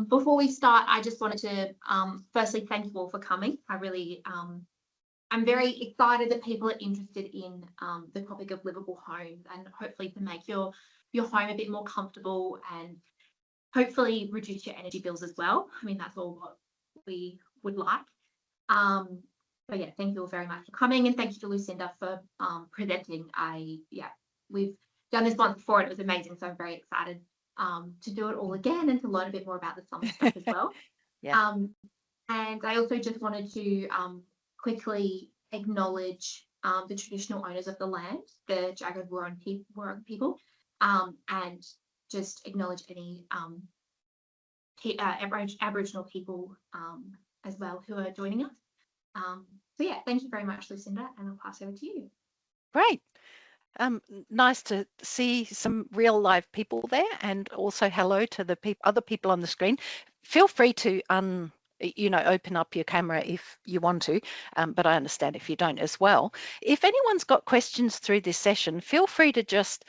Before we start, I just wanted to firstly thank you all for coming. I really, I'm very excited that people are interested in the topic of livable homes, and hopefully to make your home a bit more comfortable and hopefully reduce your energy bills as well. I mean, that's all what we would like. So yeah, thank you all very much for coming, and thank you to Lucinda for presenting. We've done this once before and it was amazing, so I'm very excited to do it all again and to learn a bit more about the summer stuff as well. Yeah. And I also just wanted to quickly acknowledge the traditional owners of the land, the Jagged Wurrung people, and just acknowledge any Aboriginal people as well who are joining us. So yeah, thank you very much, Lucinda, and I'll pass over to you. Great. Nice to see some real live people there, and also hello to the other people on the screen. Feel free to open up your camera if you want to, but I understand if you don't as well. If anyone's got questions through this session, feel free to just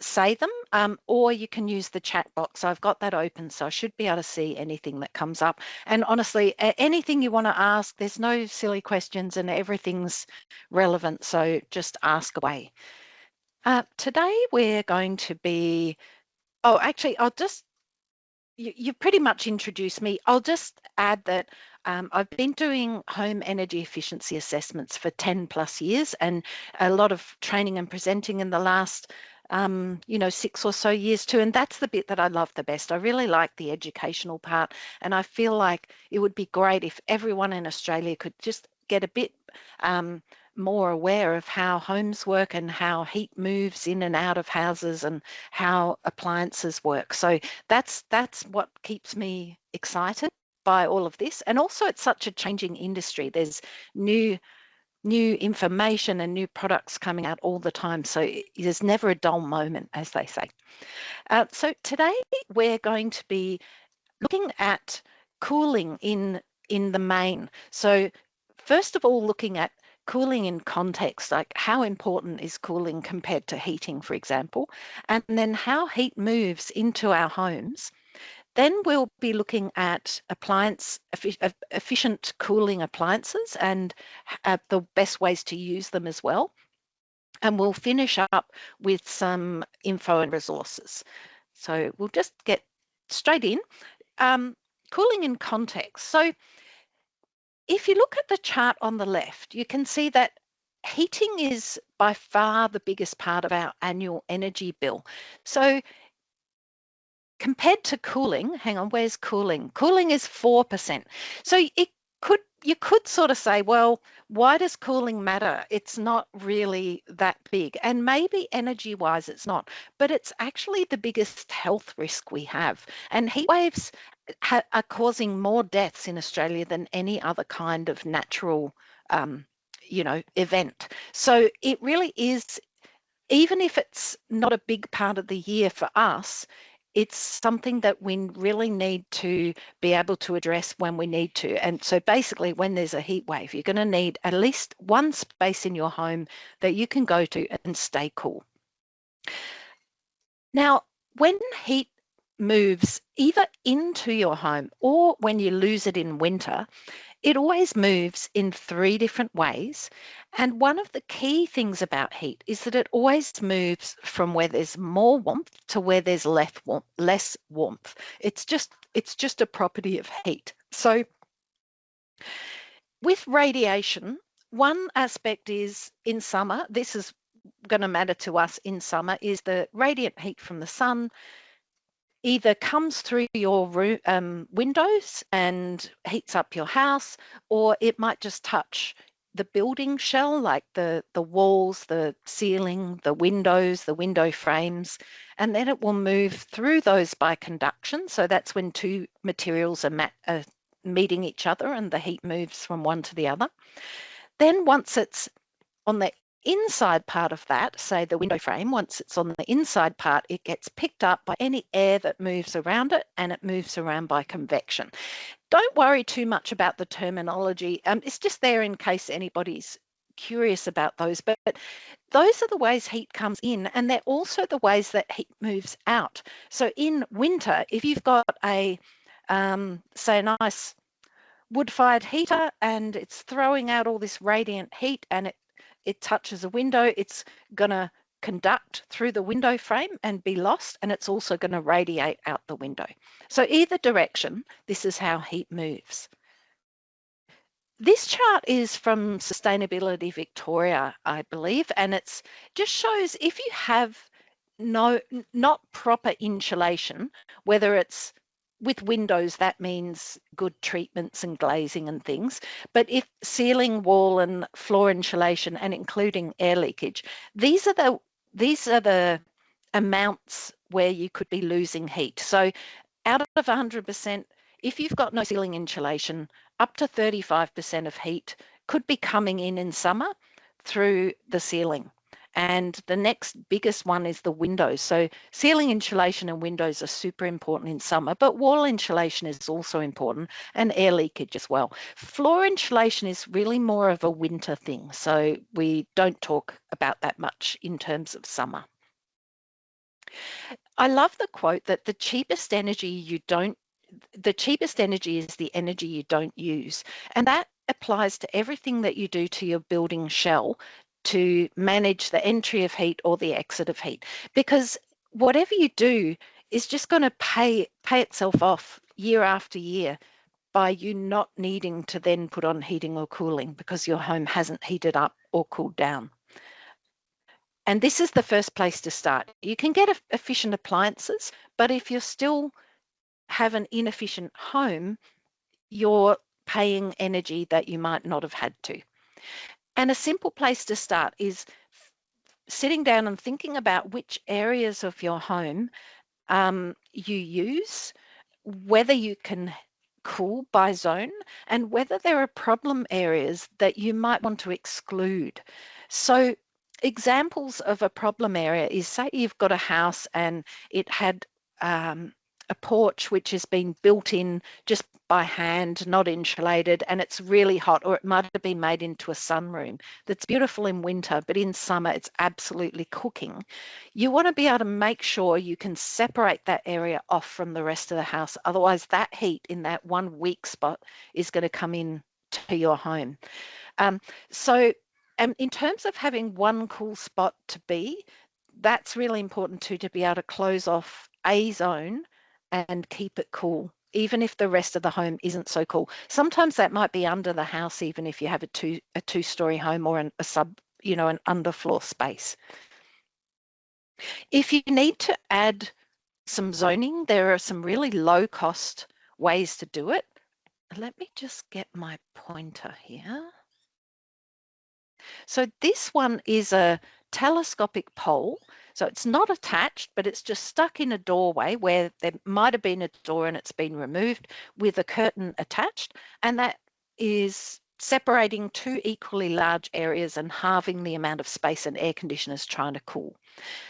say them, or you can use the chat box. I've got that open, so I should be able to see anything that comes up. And honestly, anything you want to ask, there's no silly questions and everything's relevant, so just ask away. Today we're going to be, you've pretty much introduced me. I'll just add that I've been doing home energy efficiency assessments for 10 plus years, and a lot of training and presenting in the last 6 or so years too. And that's the bit that I love the best. I really like the educational part, and I feel like it would be great if everyone in Australia could just get a bit more aware of how homes work and how heat moves in and out of houses and how appliances work. So that's what keeps me excited by all of this. And also it's such a changing industry. There's new information and new products coming out all the time. So there's never a dull moment, as they say. So today we're going to be looking at cooling in the main. So first of all, looking at cooling in context, like how important is cooling compared to heating, for example, and then how heat moves into our homes. Then we'll be looking at efficient cooling appliances and the best ways to use them as well. And we'll finish up with some info and resources. So we'll just get straight in. Cooling in context. So if you look at the chart on the left, you can see that heating is by far the biggest part of our annual energy bill. So compared to cooling, hang on, where's cooling? Cooling is 4%. So you could sort of say, well, why does cooling matter? It's not really that big. And maybe energy-wise it's not, but it's actually the biggest health risk we have. And heat waves are causing more deaths in Australia than any other kind of natural, event. So it really is, even if it's not a big part of the year for us, it's something that we really need to be able to address when we need to. And so basically when there's a heat wave, you're going to need at least one space in your home that you can go to and stay cool. Now, when heat moves either into your home or when you lose it in winter, it always moves in 3 different ways. And one of the key things about heat is that it always moves from where there's more warmth to where there's less warmth. It's just a property of heat. So with radiation, one aspect is in summer, this is going to matter to us in summer, is the radiant heat from the sun either comes through your windows and heats up your house, or it might just touch the building shell, like the walls, the ceiling, the windows, the window frames, and then it will move through those by conduction. So that's when 2 materials are meeting each other and the heat moves from one to the other. Then once it's on the inside part of that, say the window frame, once it's on the inside part, it gets picked up by any air that moves around it, and it moves around by convection. Don't worry too much about the terminology. It's just there in case anybody's curious about those. But those are the ways heat comes in, and they're also the ways that heat moves out. So in winter, if you've got a say a nice wood-fired heater, and it's throwing out all this radiant heat, and it touches a window, it's going to conduct through the window frame and be lost, and it's also going to radiate out the window. So either direction, this is how heat moves. This chart is from Sustainability Victoria, I believe, and it's just shows if you have not proper insulation, whether it's with windows, that means good treatments and glazing and things. But if ceiling, wall and floor insulation and including air leakage, these are the amounts where you could be losing heat. So out of 100%, if you've got no ceiling insulation, up to 35% of heat could be coming in summer through the ceiling. And the next biggest one is the windows. So ceiling insulation and windows are super important in summer, but wall insulation is also important, and air leakage as well. Floor insulation is really more of a winter thing, so we don't talk about that much in terms of summer. I love the quote that the cheapest energy is the energy you don't use. And that applies to everything that you do to your building shell to manage the entry of heat or the exit of heat. Because whatever you do is just going to pay itself off year after year by you not needing to then put on heating or cooling because your home hasn't heated up or cooled down. And this is the first place to start. You can get efficient appliances, but if you still have an inefficient home, you're paying energy that you might not have had to. And a simple place to start is sitting down and thinking about which areas of your home you use, whether you can cool by zone, and whether there are problem areas that you might want to exclude. So examples of a problem area is, say you've got a house and it had a porch which has been built in just by hand, not insulated, and it's really hot, or it might have been made into a sunroom that's beautiful in winter, but in summer it's absolutely cooking. You want to be able to make sure you can separate that area off from the rest of the house. Otherwise, that heat in that one weak spot is going to come in to your home. So in terms of having one cool spot to be, that's really important too, to be able to close off a zone and keep it cool, even if the rest of the home isn't so cool. Sometimes that might be under the house, even if you have a two-story home or an underfloor space. If you need to add some zoning, there are some really low-cost ways to do it. Let me just get my pointer here. So this one is a telescopic pole. So it's not attached, but it's just stuck in a doorway where there might have been a door and it's been removed with a curtain attached. And that is separating two equally large areas and halving the amount of space an air conditioner is trying to cool.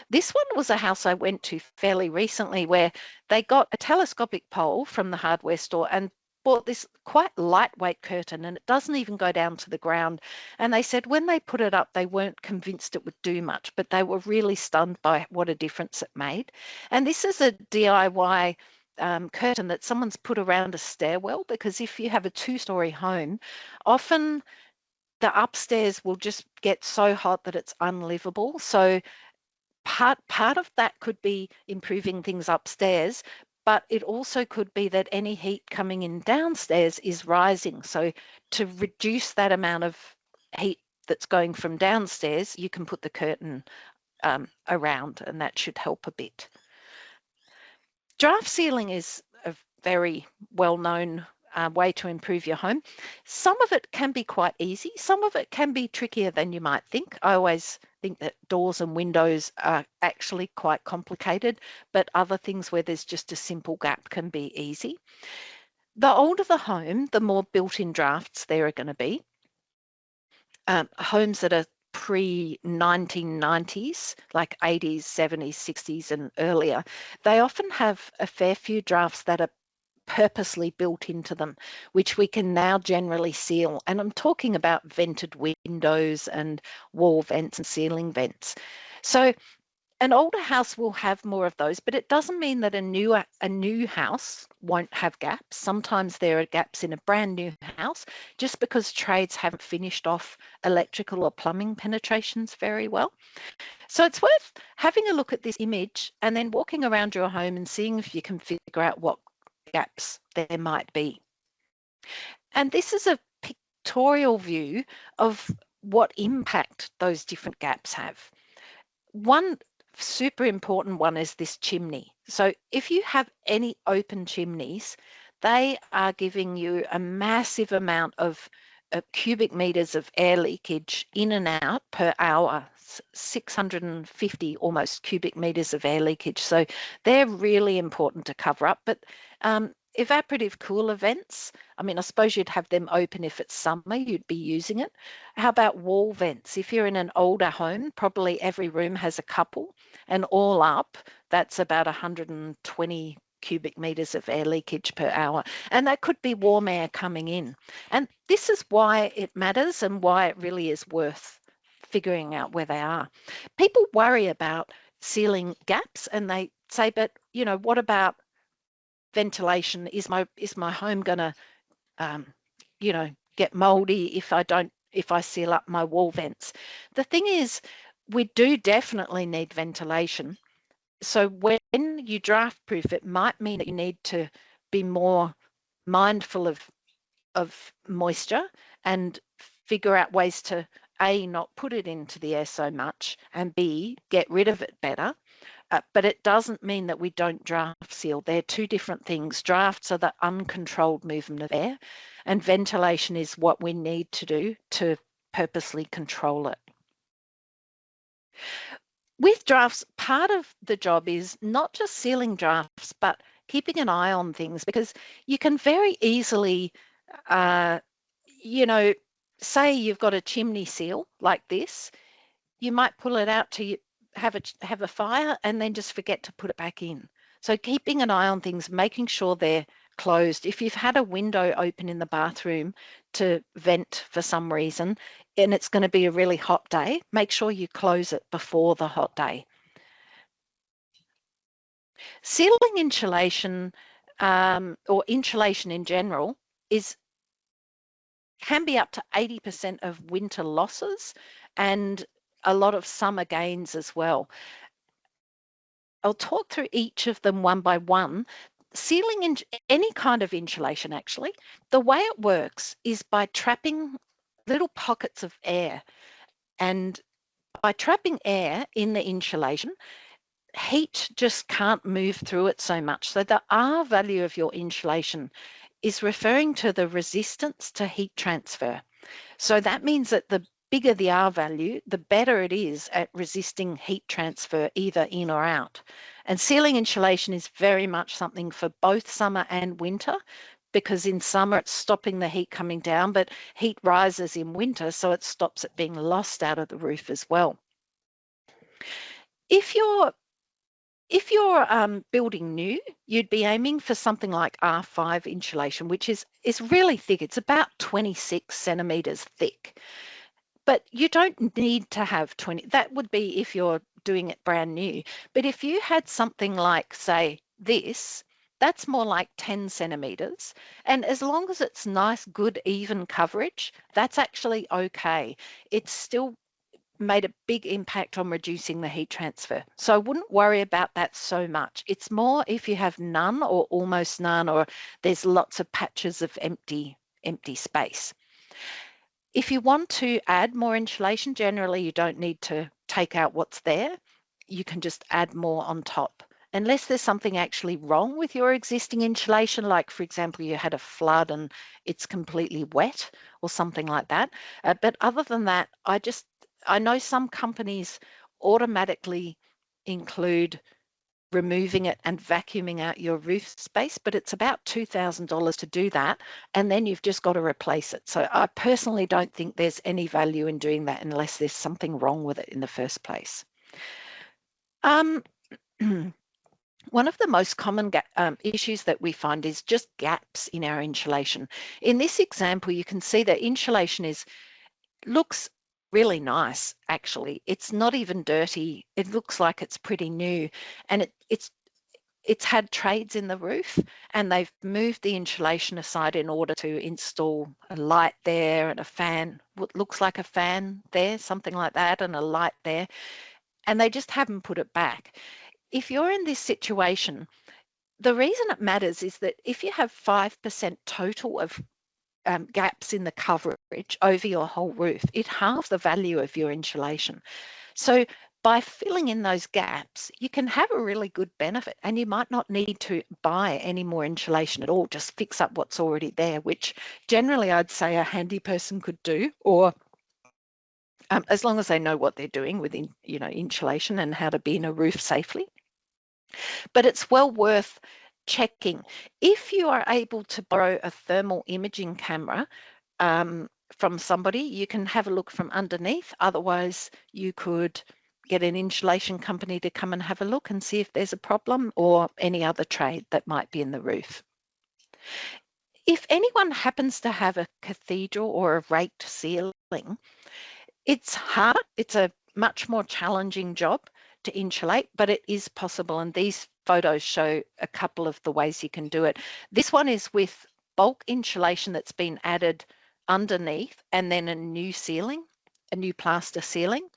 This one was a house I went to fairly recently where they got a telescopic pole from the hardware store and bought this quite lightweight curtain, and it doesn't even go down to the ground. And they said when they put it up, they weren't convinced it would do much, but they were really stunned by what a difference it made. And this is a DIY curtain that someone's put around a stairwell, because if you have a two-story home, often the upstairs will just get so hot that it's unlivable. So part of that could be improving things upstairs, but it also could be that any heat coming in downstairs is rising. So to reduce that amount of heat that's going from downstairs, you can put the curtain around, and that should help a bit. Draft sealing is a very well-known way to improve your home. Some of it can be quite easy. Some of it can be trickier than you might think. I always think that doors and windows are actually quite complicated, but other things where there's just a simple gap can be easy. The older the home, the more built-in drafts there are going to be. Homes that are pre-1990s, like 80s, 70s, 60s and earlier, they often have a fair few drafts that are purposely built into them, which we can now generally seal. And I'm talking about vented windows and wall vents and ceiling vents. So An older house will have more of those, but it doesn't mean that a new house won't have gaps. Sometimes there are gaps in a brand new house just because trades haven't finished off electrical or plumbing penetrations very well. So it's worth having a look at this image and then walking around your home and seeing if you can figure out what gaps there might be. And this is a pictorial view of what impact those different gaps have. One super important one is this chimney. So if you have any open chimneys, they are giving you a massive amount of cubic meters of air leakage in and out per hour, 650 almost cubic meters of air leakage. So they're really important to cover up. But evaporative cooler vents, I mean, I suppose you'd have them open if it's summer, you'd be using it. How about wall vents? If you're in an older home, probably every room has a couple, and all up, that's about 120 cubic meters of air leakage per hour. And that could be warm air coming in. And this is why it matters and why it really is worth figuring out where they are. People worry about ceiling gaps and they say, but, you know, what about ventilation? Is my home gonna get moldy if I seal up my wall vents? The thing is, we do definitely need ventilation. So when you draft proof, it might mean that you need to be more mindful of moisture and figure out ways to A, not put it into the air so much, and B, get rid of it better. But it doesn't mean that we don't draft seal. They're two different things. Drafts are the uncontrolled movement of air, and ventilation is what we need to do to purposely control it. With drafts, part of the job is not just sealing drafts, but keeping an eye on things, because you can very easily, say you've got a chimney seal like this, you might pull it out to have a fire and then just forget to put it back in. So keeping an eye on things, making sure they're closed. If you've had a window open in the bathroom to vent for some reason and it's going to be a really hot day, make sure you close it before the hot day. Ceiling insulation or insulation in general can be up to 80% of winter losses and a lot of summer gains as well. I'll talk through each of them one by one. Sealing in any kind of insulation, actually, the way it works is by trapping little pockets of air. And by trapping air in the insulation, heat just can't move through it so much. So the R value of your insulation is referring to the resistance to heat transfer. So that means that the bigger the R value, the better it is at resisting heat transfer either in or out. And ceiling insulation is very much something for both summer and winter, because in summer it's stopping the heat coming down, but heat rises in winter, so it stops it being lost out of the roof as well. If you're building new, you'd be aiming for something like R5 insulation, which is really thick. It's about 26 centimeters thick. But you don't need to have 20. That would be if you're doing it brand new. But if you had something like, say, this, that's more like 10 centimeters. And as long as it's nice, good, even coverage, that's actually okay. It's still made a big impact on reducing the heat transfer. So I wouldn't worry about that so much. It's more if you have none or almost none, or there's lots of patches of empty space. If you want to add more insulation, generally you don't need to take out what's there. You can just add more on top. Unless there's something actually wrong with your existing insulation, like for example, you had a flood and it's completely wet or something like that. But other than that, I know some companies automatically include removing it and vacuuming out your roof space, but it's about $2,000 to do that, and then you've just got to replace it. So I personally don't think there's any value in doing that unless there's something wrong with it in the first place. One of the most common issues that we find is just gaps in our insulation. In this example, you can see that insulation looks really nice, actually. It's not even dirty. It looks like it's pretty new, and it's had trades in the roof, and they've moved the insulation aside in order to install a light there and a fan, what looks like a fan there, something like that, and a light there, and they just haven't put it back. If you're in this situation, the reason it matters is that if you have 5% total of gaps in the coverage over your whole roof, it halves the value of your insulation. So by filling in those gaps, you can have a really good benefit, and you might not need to buy any more insulation at all, just fix up what's already there, which generally I'd say a handy person could do, or as long as they know what they're doing with insulation and how to be in a roof safely. But it's well worth checking. If you are able to borrow a thermal imaging camera from somebody, you can have a look from underneath. Otherwise, you could get an insulation company to come and have a look and see if there's a problem, or any other trade that might be in the roof. If anyone happens to have a cathedral or a raked ceiling, it's hard. It's a much more challenging job to insulate, but it is possible, and these photos show a couple of the ways you can do it. This one is with bulk insulation that's been added underneath, and then a new ceiling, a new plaster ceiling.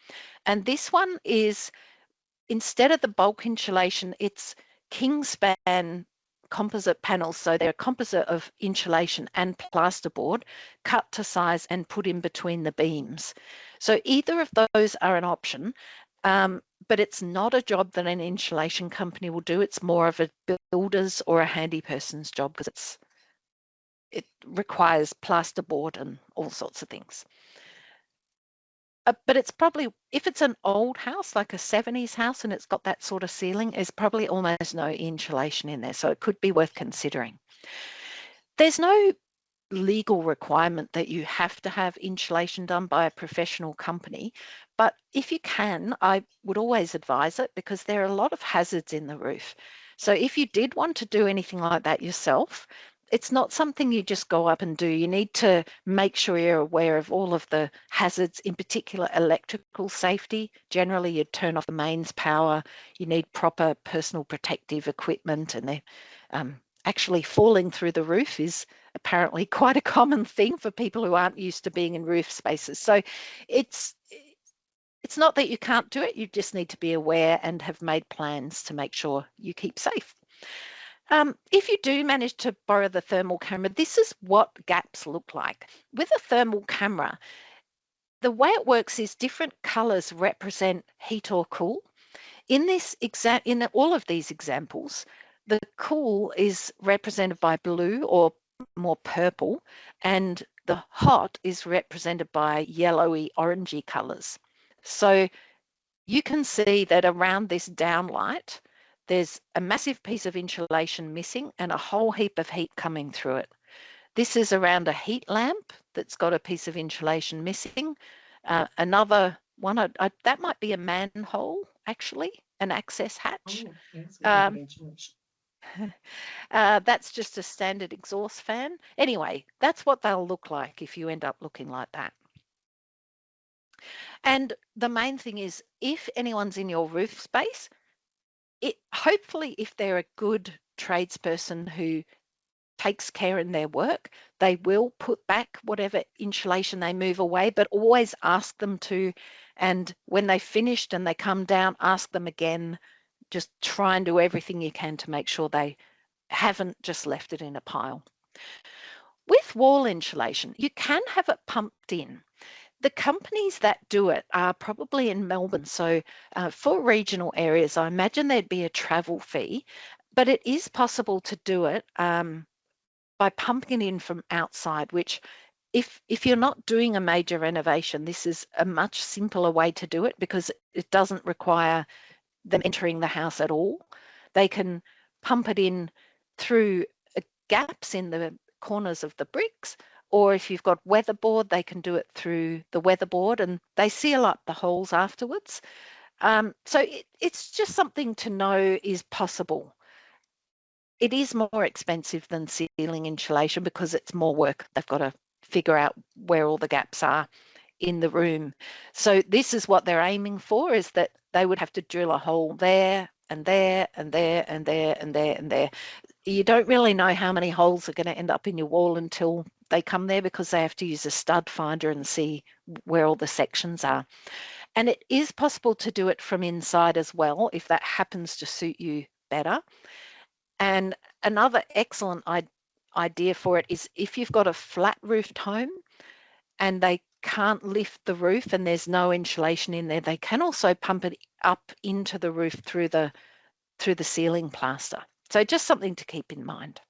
And this one is, instead of the bulk insulation, it's Kingspan composite panels. So they're a composite of insulation and plasterboard cut to size and put in between the beams. So either of those are an option, but it's not a job that an insulation company will do. It's more of a builder's or a handy person's job, because it requires plasterboard and all sorts of things. But it's probably, if it's an old house, like a 70s house, and it's got that sort of ceiling, there's probably almost no insulation in there. So it could be worth considering. There's no legal requirement that you have to have insulation done by a professional company. But if you can, I would always advise it, because there are a lot of hazards in the roof. So if you did want to do anything like that yourself, it's not something you just go up and do. You need to make sure you're aware of all of the hazards, in particular electrical safety. Generally, you turn off the mains power. You need proper personal protective equipment, and actually falling through the roof is apparently quite a common thing for people who aren't used to being in roof spaces. So it's not that you can't do it, you just need to be aware and have made plans to make sure you keep safe. If you do manage to borrow the thermal camera, this is what gaps look like. With a thermal camera, the way it works is different colours represent heat or cool. In all of these examples, the cool is represented by blue or more purple, and the hot is represented by yellowy, orangey colours. So you can see that around this downlight, there's a massive piece of insulation missing and a whole heap of heat coming through it. This is around a heat lamp that's got a piece of insulation missing. Another one, that might be a manhole, actually, an access hatch. Oh, yes, That's just a standard exhaust fan. Anyway, that's what they'll look like if you end up looking like that. And the main thing is, if anyone's in your roof space, hopefully if they're a good tradesperson who takes care in their work, they will put back whatever insulation they move away, but always ask them to. And when they've finished and they come down, ask them again. Just try and do everything you can to make sure they haven't just left it in a pile. With wall insulation, you can have it pumped in. The companies that do it are probably in Melbourne. So for regional areas, I imagine there'd be a travel fee, but it is possible to do it by pumping it in from outside, which if you're not doing a major renovation, this is a much simpler way to do it, because it doesn't require them entering the house at all. They can pump it in through gaps in the corners of the bricks, or if you've got weatherboard, they can do it through the weatherboard, and they seal up the holes afterwards. So it's just something to know is possible. It is more expensive than ceiling insulation because it's more work. They've got to figure out where all the gaps are in the room. So this is what they're aiming for, is that they would have to drill a hole there and there and there and there and there and there. You don't really know how many holes are going to end up in your wall until they come there, because they have to use a stud finder and see where all the sections are. And it is possible to do it from inside as well, if that happens to suit you better. And another excellent idea for it is if you've got a flat roofed home and they can't lift the roof and there's no insulation in there, they can also pump it up into the roof through the ceiling plaster. So just something to keep in mind.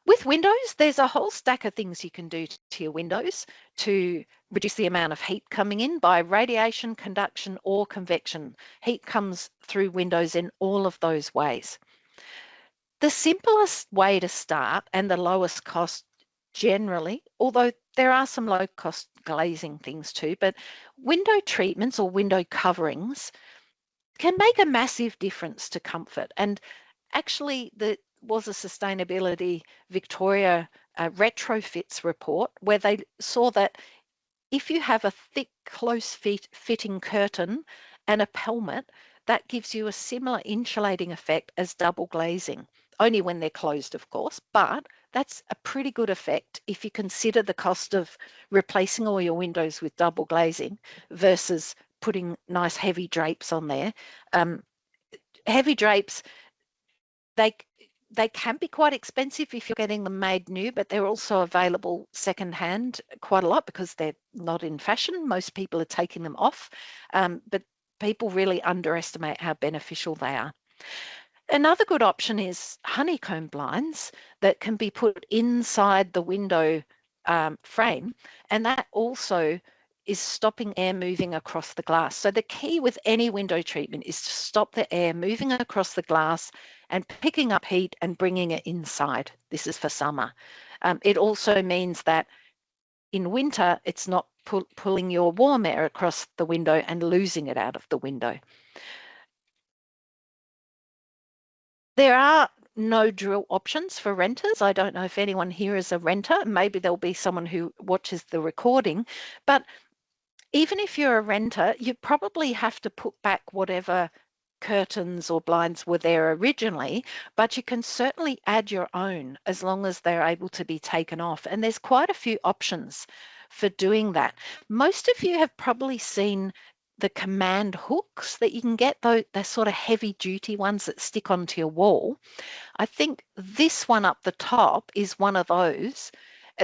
With windows, there's a whole stack of things you can do to your windows to reduce the amount of heat coming in by radiation, conduction, or convection. Heat comes through windows in all of those ways. The simplest way to start, and the lowest cost generally, although there are some low cost glazing things too, but window treatments or window coverings can make a massive difference to comfort. And actually, there was a Sustainability Victoria retrofits report where they saw that if you have a thick, close fitting curtain and a pelmet, that gives you a similar insulating effect as double glazing, only when they're closed, of course, but that's a pretty good effect if you consider the cost of replacing all your windows with double glazing versus putting nice heavy drapes on there. Heavy drapes, they can be quite expensive if you're getting them made new, but they're also available secondhand quite a lot because they're not in fashion. Most people are taking them off, but people really underestimate how beneficial they are. Another good option is honeycomb blinds that can be put inside the window frame, and that also is stopping air moving across the glass. So the key with any window treatment is to stop the air moving across the glass and picking up heat and bringing it inside. This is for summer. It also means that in winter, it's not pulling your warm air across the window and losing it out of the window. There are no drill options for renters. I don't know if anyone here is a renter. Maybe there'll be someone who watches the recording, but even if you're a renter, you probably have to put back whatever curtains or blinds were there originally, but you can certainly add your own as long as they're able to be taken off. And there's quite a few options for doing that. Most of you have probably seen the command hooks that you can get, though they're sort of heavy duty ones that stick onto your wall. I think this one up the top is one of those.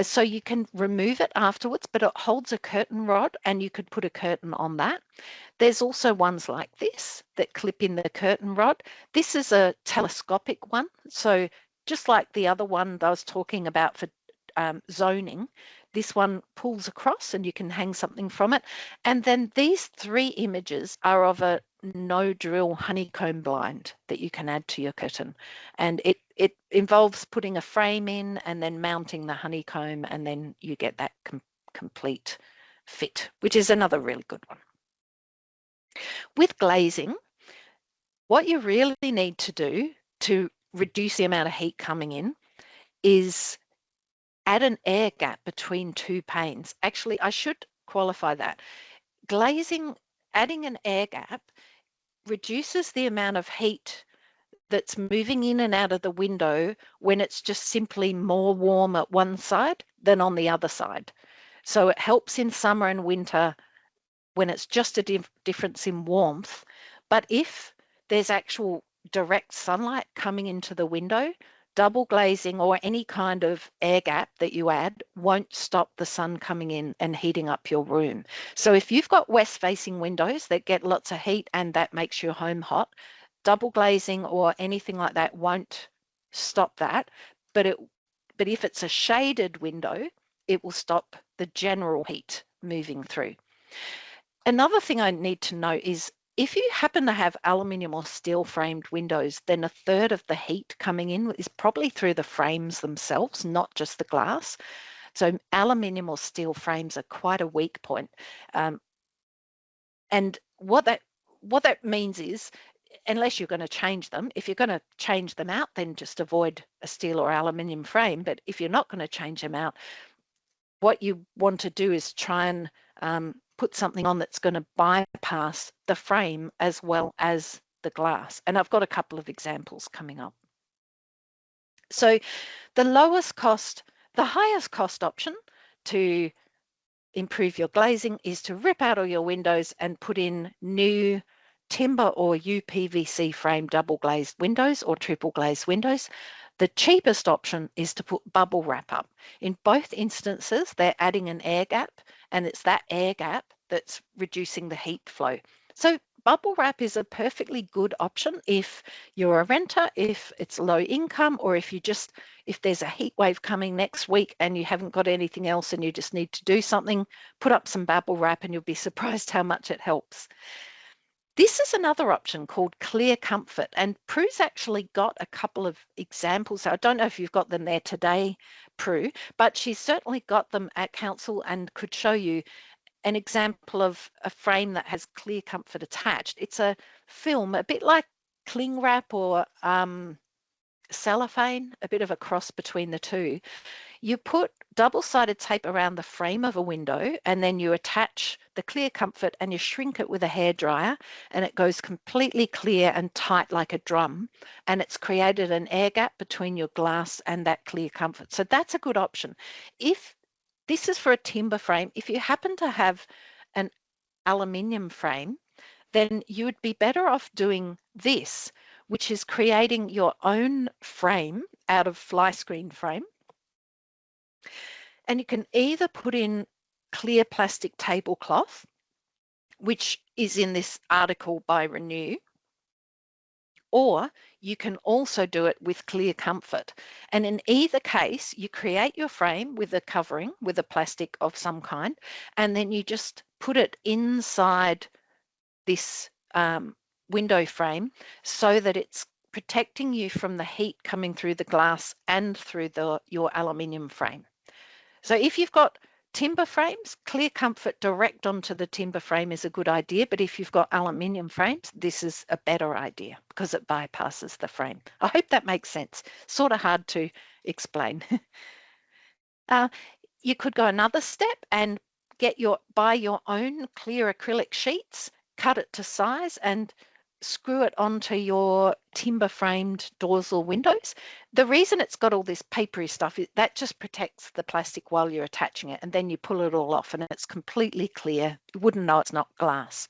So you can remove it afterwards, but it holds a curtain rod and you could put a curtain on that. There's also ones like this that clip in the curtain rod. This is a telescopic one. So just like the other one that I was talking about for zoning, this one pulls across and you can hang something from it. And then these three images are of a no drill honeycomb blind that you can add to your curtain. And it involves putting a frame in and then mounting the honeycomb, and then you get that complete fit, which is another really good one. With glazing, what you really need to do to reduce the amount of heat coming in is add an air gap between two panes. Actually, I should qualify that. Glazing, adding an air gap reduces the amount of heat that's moving in and out of the window when it's just simply more warm at one side than on the other side. So it helps in summer and winter when it's just a difference in warmth. But if there's actual direct sunlight coming into the window, double glazing or any kind of air gap that you add won't stop the sun coming in and heating up your room. So if you've got west facing windows that get lots of heat and that makes your home hot, double glazing or anything like that won't stop that. But if it's a shaded window, it will stop the general heat moving through. Another thing I need to know is if you happen to have aluminium or steel framed windows, then a third of the heat coming in is probably through the frames themselves, not just the glass. So aluminium or steel frames are quite a weak point. And what that means is, unless you're going to change them, if you're going to change them out, then just avoid a steel or aluminium frame. But if you're not going to change them out, what you want to do is try and put something on that's going to bypass the frame as well as the glass. And I've got a couple of examples coming up. So the highest cost option to improve your glazing is to rip out all your windows and put in new timber or UPVC frame double glazed windows or triple glazed windows. The cheapest option is to put bubble wrap up. In both instances, they're adding an air gap, and it's that air gap that's reducing the heat flow. So bubble wrap is a perfectly good option if you're a renter, if it's low income, or if there's a heat wave coming next week and you haven't got anything else and you just need to do something, put up some bubble wrap and you'll be surprised how much it helps. This is another option called Clear Comfort, and Prue's actually got a couple of examples. I don't know if you've got them there today, Prue, but she's certainly got them at council and could show you an example of a frame that has Clear Comfort attached. It's a film, a bit like cling wrap or cellophane, a bit of a cross between the two. You put double-sided tape around the frame of a window, and then you attach the Clear Comfort and you shrink it with a hairdryer, and it goes completely clear and tight like a drum, and it's created an air gap between your glass and that Clear Comfort. So that's a good option. If this is for a timber frame, if you happen to have an aluminium frame, then you would be better off doing this, which is creating your own frame out of fly screen frame. And you can either put in clear plastic tablecloth, which is in this article by Renew, or you can also do it with Clear Comfort. And in either case, you create your frame with a covering, with a plastic of some kind, and then you just put it inside this window frame so that it's protecting you from the heat coming through the glass and through your aluminium frame. So if you've got timber frames, Clear Comfort direct onto the timber frame is a good idea, but if you've got aluminium frames, this is a better idea because it bypasses the frame. I hope that makes sense. Sort of hard to explain. You could go another step and buy your own clear acrylic sheets, cut it to size and screw it onto your timber framed doors or windows. The reason it's got all this papery stuff is that just protects the plastic while you're attaching it, and then you pull it all off and it's completely clear. You wouldn't know it's not glass.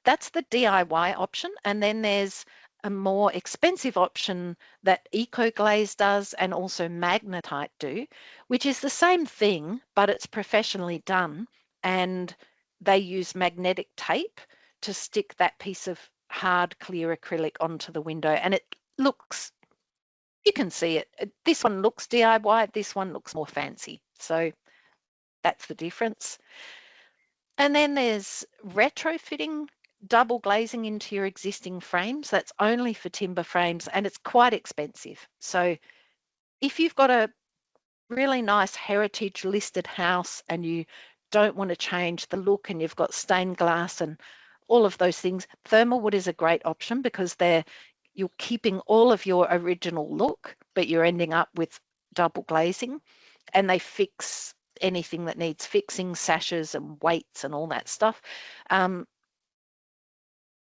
That's the DIY option. And then there's a more expensive option that EcoGlaze does and also Magnetite do, which is the same thing, but it's professionally done. And they use magnetic tape to stick that piece of hard clear acrylic onto the window, and it looks, you can see it, this one looks DIY, this one looks more fancy. So that's the difference. And then there's retrofitting double glazing into your existing frames. That's only for timber frames and it's quite expensive. So if you've got a really nice heritage listed house and you don't want to change the look and you've got stained glass and all of those things, thermal wood is a great option because you're keeping all of your original look, but you're ending up with double glazing, and they fix anything that needs fixing, sashes and weights and all that stuff. But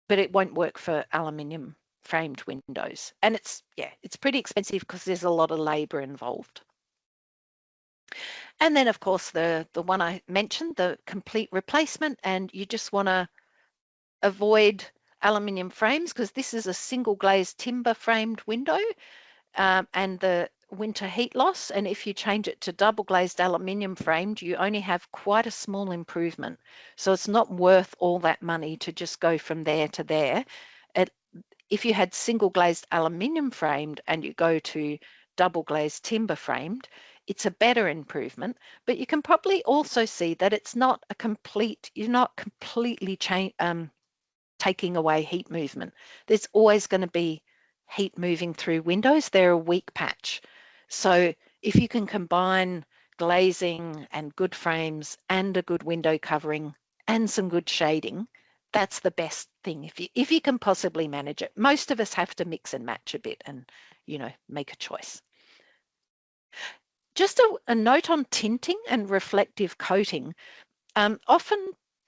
it won't work for aluminium framed windows. And it's pretty expensive because there's a lot of labor involved. And then of course the one I mentioned, the complete replacement, and you just want to avoid aluminium frames because this is a single glazed timber framed window and the winter heat loss, and if you change it to double glazed aluminium framed, you only have quite a small improvement. So it's not worth all that money to just go from there to there. If you had single glazed aluminium framed and you go to double glazed timber framed, it's a better improvement, but you can probably also see that it's not a complete, you're not completely taking away heat movement. There's always going to be heat moving through windows. They're a weak patch. So if you can combine glazing and good frames and a good window covering and some good shading, that's the best thing if you can possibly manage it. Most of us have to mix and match a bit and, make a choice. Just a note on tinting and reflective coating. Often,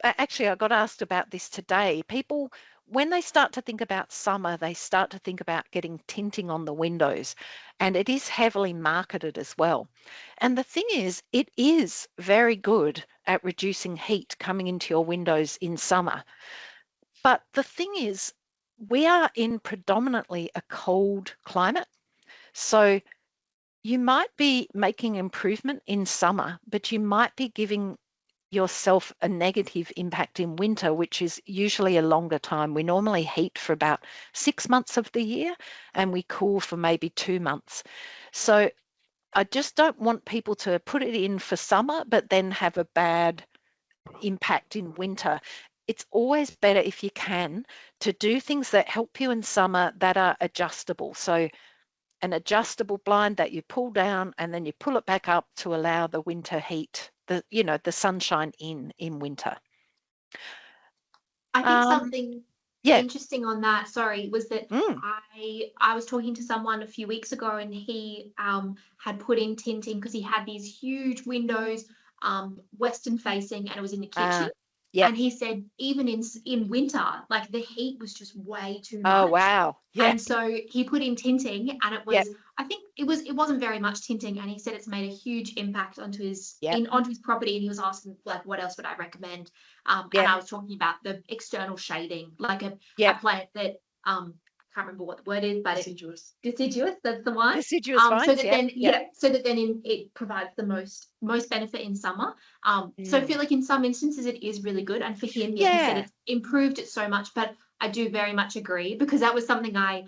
actually, I got asked about this today. People, when they start to think about summer, they start to think about getting tinting on the windows, and it is heavily marketed as well. And the thing is, it is very good at reducing heat coming into your windows in summer. But the thing is, we are in predominantly a cold climate. So you might be making improvement in summer, but you might be giving yourself a negative impact in winter, which is usually a longer time. We normally heat for about 6 months of the year and we cool for maybe 2 months. So I just don't want people to put it in for summer, but then have a bad impact in winter. It's always better if you can to do things that help you in summer that are adjustable. So an adjustable blind that you pull down and then you pull it back up to allow the winter heat, the sunshine in winter. I think something Yeah. interesting on that, sorry, was that I was talking to someone a few weeks ago, and he had put in tinting because he had these huge windows, western facing, and it was in the kitchen. Yep. And he said even in winter, like the heat was just way too Oh, much. wow. Yeah. And so he put in tinting, and it was, Yep. I think it wasn't very much tinting, and he said it's made a huge impact onto his Yep. onto his property. And he was asking, like, what else would I recommend? And I was talking about the external shading, like a plant that I can't remember what the word is, but deciduous, that's the one. Deciduous vines, so that then it provides the most benefit in summer. So I feel like in some instances it is really good, and for him, he said it's improved it so much. But I do very much agree, because that was something I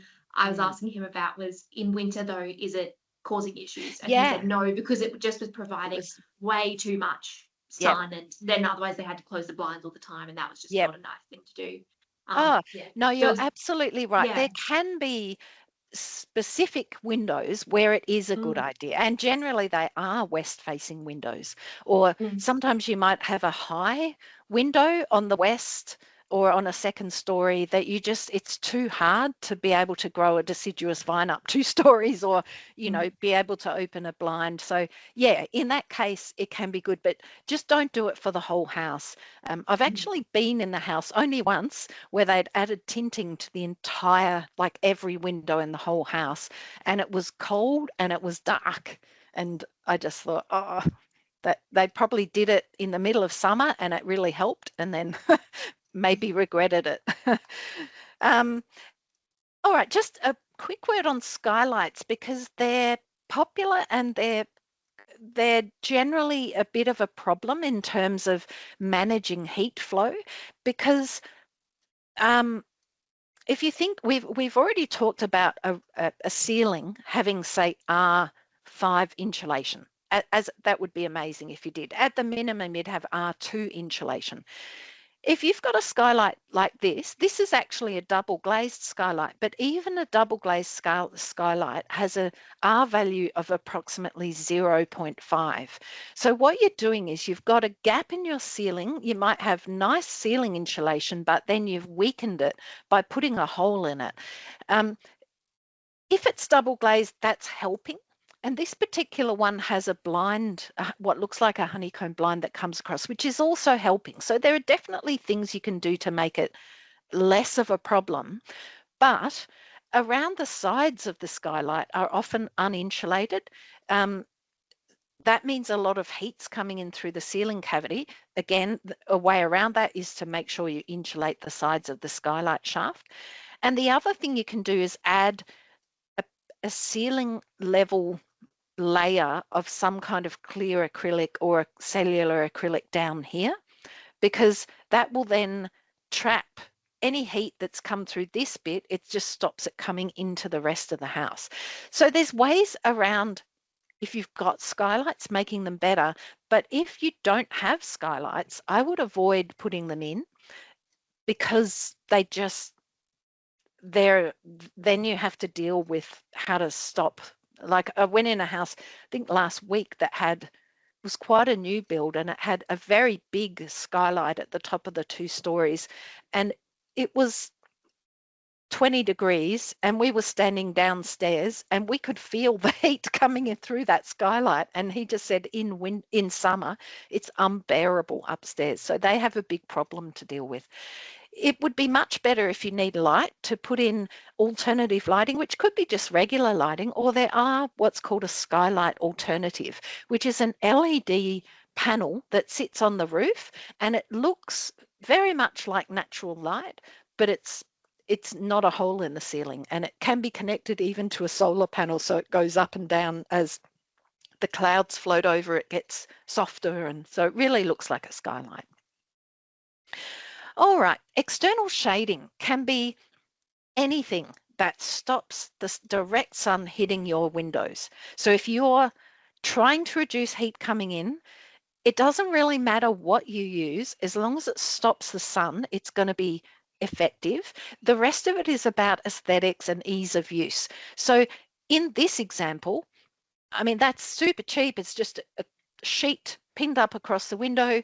was asking him about, was in winter though, is it causing issues? And he said no, because it just was providing way too much sun, and then otherwise they had to close the blinds all the time, and that was just not a nice thing to do. No, you're So absolutely right. yeah. There can be specific windows where it is a good idea, and generally they are west facing windows, or sometimes you might have a high window on the west or on a second story that it's too hard to be able to grow a deciduous vine up 2 stories, or be able to open a blind. So yeah, in that case it can be good, but just don't do it for the whole house. I've actually been in the house only once where they'd added tinting to the entire, like every window in the whole house, and it was cold and it was dark, and I just thought, that they probably did it in the middle of summer and it really helped, and then maybe regretted it. All right, just a quick word on skylights, because they're popular and they're generally a bit of a problem in terms of managing heat flow, because if you think we've already talked about a ceiling having, say, R5 insulation, as that would be amazing if you did. At the minimum, you'd have R2 insulation. If you've got a skylight like this is actually a double glazed skylight, but even a double glazed skylight has a R value of approximately 0.5. So what you're doing is you've got a gap in your ceiling. You might have nice ceiling insulation, but then you've weakened it by putting a hole in it. If it's double glazed, that's helping. And this particular one has a blind, what looks like a honeycomb blind that comes across, which is also helping. So there are definitely things you can do to make it less of a problem. But around the sides of the skylight are often uninsulated. That means a lot of heat's coming in through the ceiling cavity. Again, a way around that is to make sure you insulate the sides of the skylight shaft. And the other thing you can do is add a ceiling level layer of some kind of clear acrylic or a cellular acrylic down here, because that will then trap any heat that's come through this bit. It just stops it coming into the rest of the house. So there's ways around, if you've got skylights, making them better. But if you don't have skylights, I would avoid putting them in, because then you have to deal with how to stop. Like, I went in a house, I think last week, that was quite a new build, and it had a very big skylight at the top of the 2 stories, and it was 20 degrees and we were standing downstairs and we could feel the heat coming in through that skylight. And he just said in summer, it's unbearable upstairs. So they have a big problem to deal with. It would be much better if you need light to put in alternative lighting, which could be just regular lighting, or there are what's called a skylight alternative, which is an LED panel that sits on the roof and it looks very much like natural light, but it's not a hole in the ceiling, and it can be connected even to a solar panel, so it goes up and down as the clouds float over, it gets softer, and so it really looks like a skylight. All right, external shading can be anything that stops the direct sun hitting your windows. So if you're trying to reduce heat coming in, it doesn't really matter what you use, as long as it stops the sun, it's going to be effective. The rest of it is about aesthetics and ease of use. So in this example, I mean, that's super cheap. It's just a sheet pinned up across the window.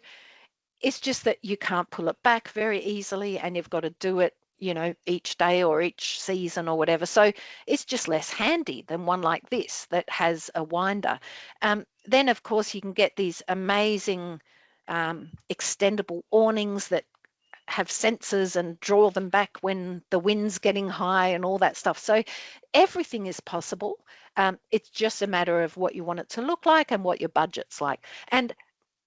It's just that you can't pull it back very easily and you've got to do it, you know, each day or each season or whatever. So it's just less handy than one like this that has a winder. Then, of course, you can get these amazing extendable awnings that have sensors and draw them back when the wind's getting high and all that stuff. So everything is possible. It's just a matter of what you want it to look like and what your budget's like. And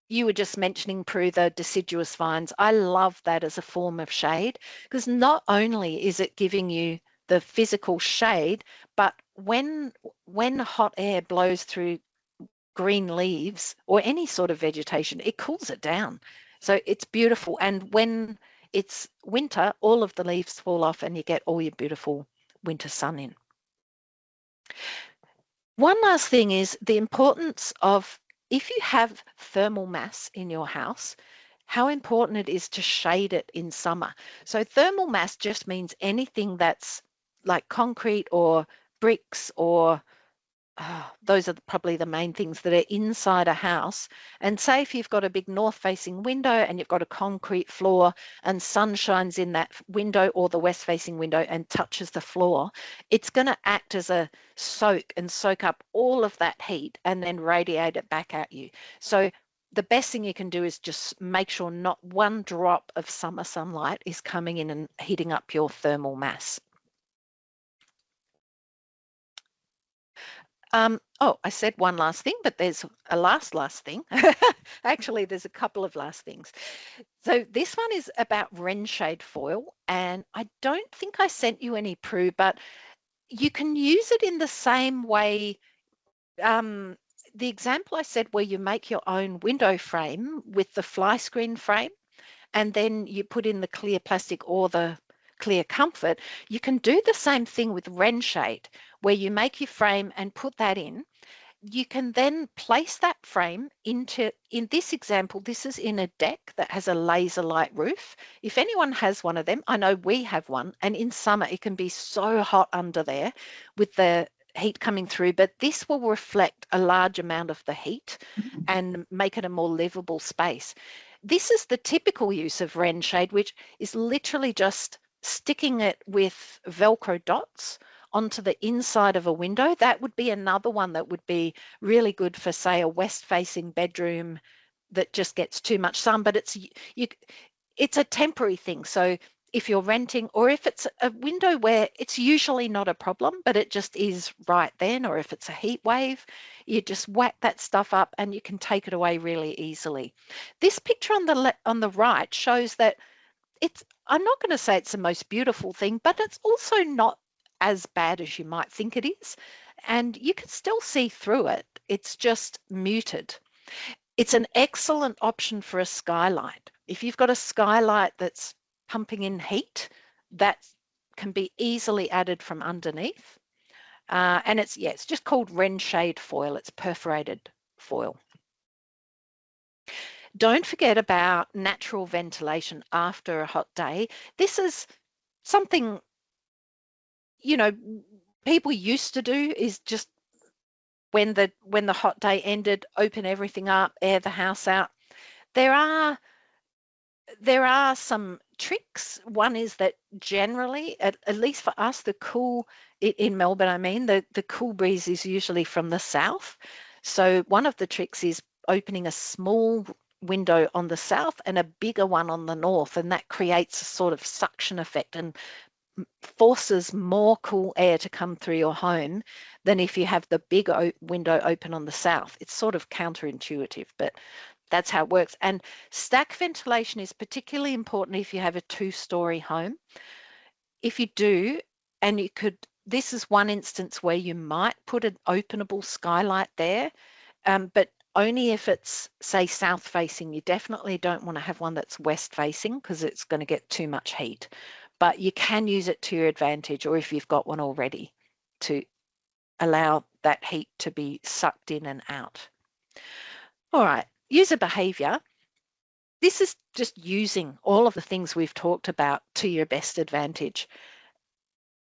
you were just mentioning, Prue, the deciduous vines. I love that as a form of shade, because not only is it giving you the physical shade, but when hot air blows through green leaves or any sort of vegetation, it cools it down. So it's beautiful. And when it's winter, all of the leaves fall off and you get all your beautiful winter sun in. One last thing is the importance of, if you have thermal mass in your house, how important it is to shade it in summer. So thermal mass just means anything that's like concrete or bricks or those are probably the main things that are inside a house. And say if you've got a big north-facing window and you've got a concrete floor and sun shines in that window or the west-facing window and touches the floor, it's going to act as a soak and soak up all of that heat and then radiate it back at you. So the best thing you can do is just make sure not one drop of summer sunlight is coming in and heating up your thermal mass. Oh, I said one last thing, but there's a last thing. Actually, there's a couple of last things. So this one is about wren shade foil, and I don't think I sent you any, Prue, but you can use it in the same way. The example I said where you make your own window frame with the fly screen frame, and then you put in the clear plastic or the clear comfort, you can do the same thing with wren shade, where you make your frame and put that in. You can then place that frame into, in this example, this is in a deck that has a laser light roof. If anyone has one of them, I know we have one, and in summer it can be so hot under there with the heat coming through, but this will reflect a large amount of the heat and make it a more livable space. This is the typical use of wren shade, which is literally just sticking it with Velcro dots onto the inside of a window. That would be another one that would be really good for, say, a west-facing bedroom that just gets too much sun, but it's a temporary thing. So if you're renting, or if it's a window where it's usually not a problem, but it just is right then, or if it's a heat wave, you just whack that stuff up and you can take it away really easily. This picture on the right shows that I'm not going to say it's the most beautiful thing, but it's also not as bad as you might think it is. And you can still see through it. It's just muted. It's an excellent option for a skylight. If you've got a skylight that's pumping in heat, that can be easily added from underneath. And it's just called wren shade foil. It's perforated foil. Don't forget about natural ventilation after a hot day. This is something, you know, people used to do, is just when the hot day ended, open everything up, air the house out. There are some tricks. One is that generally, at least for us, the cool in Melbourne, I mean, the cool breeze is usually from the south. So one of the tricks is opening a small window on the south and a bigger one on the north, and that creates a sort of suction effect and forces more cool air to come through your home than if you have the big window open on the south. It's sort of counterintuitive, but that's how it works. And stack ventilation is particularly important if you have a 2-story home. If you do, and you could, this is one instance where you might put an openable skylight there, but only if it's, say, south facing. You definitely don't want to have one that's west facing because it's going to get too much heat. But you can use it to your advantage, or if you've got one already, to allow that heat to be sucked in and out. All right, user behavior. This is just using all of the things we've talked about to your best advantage,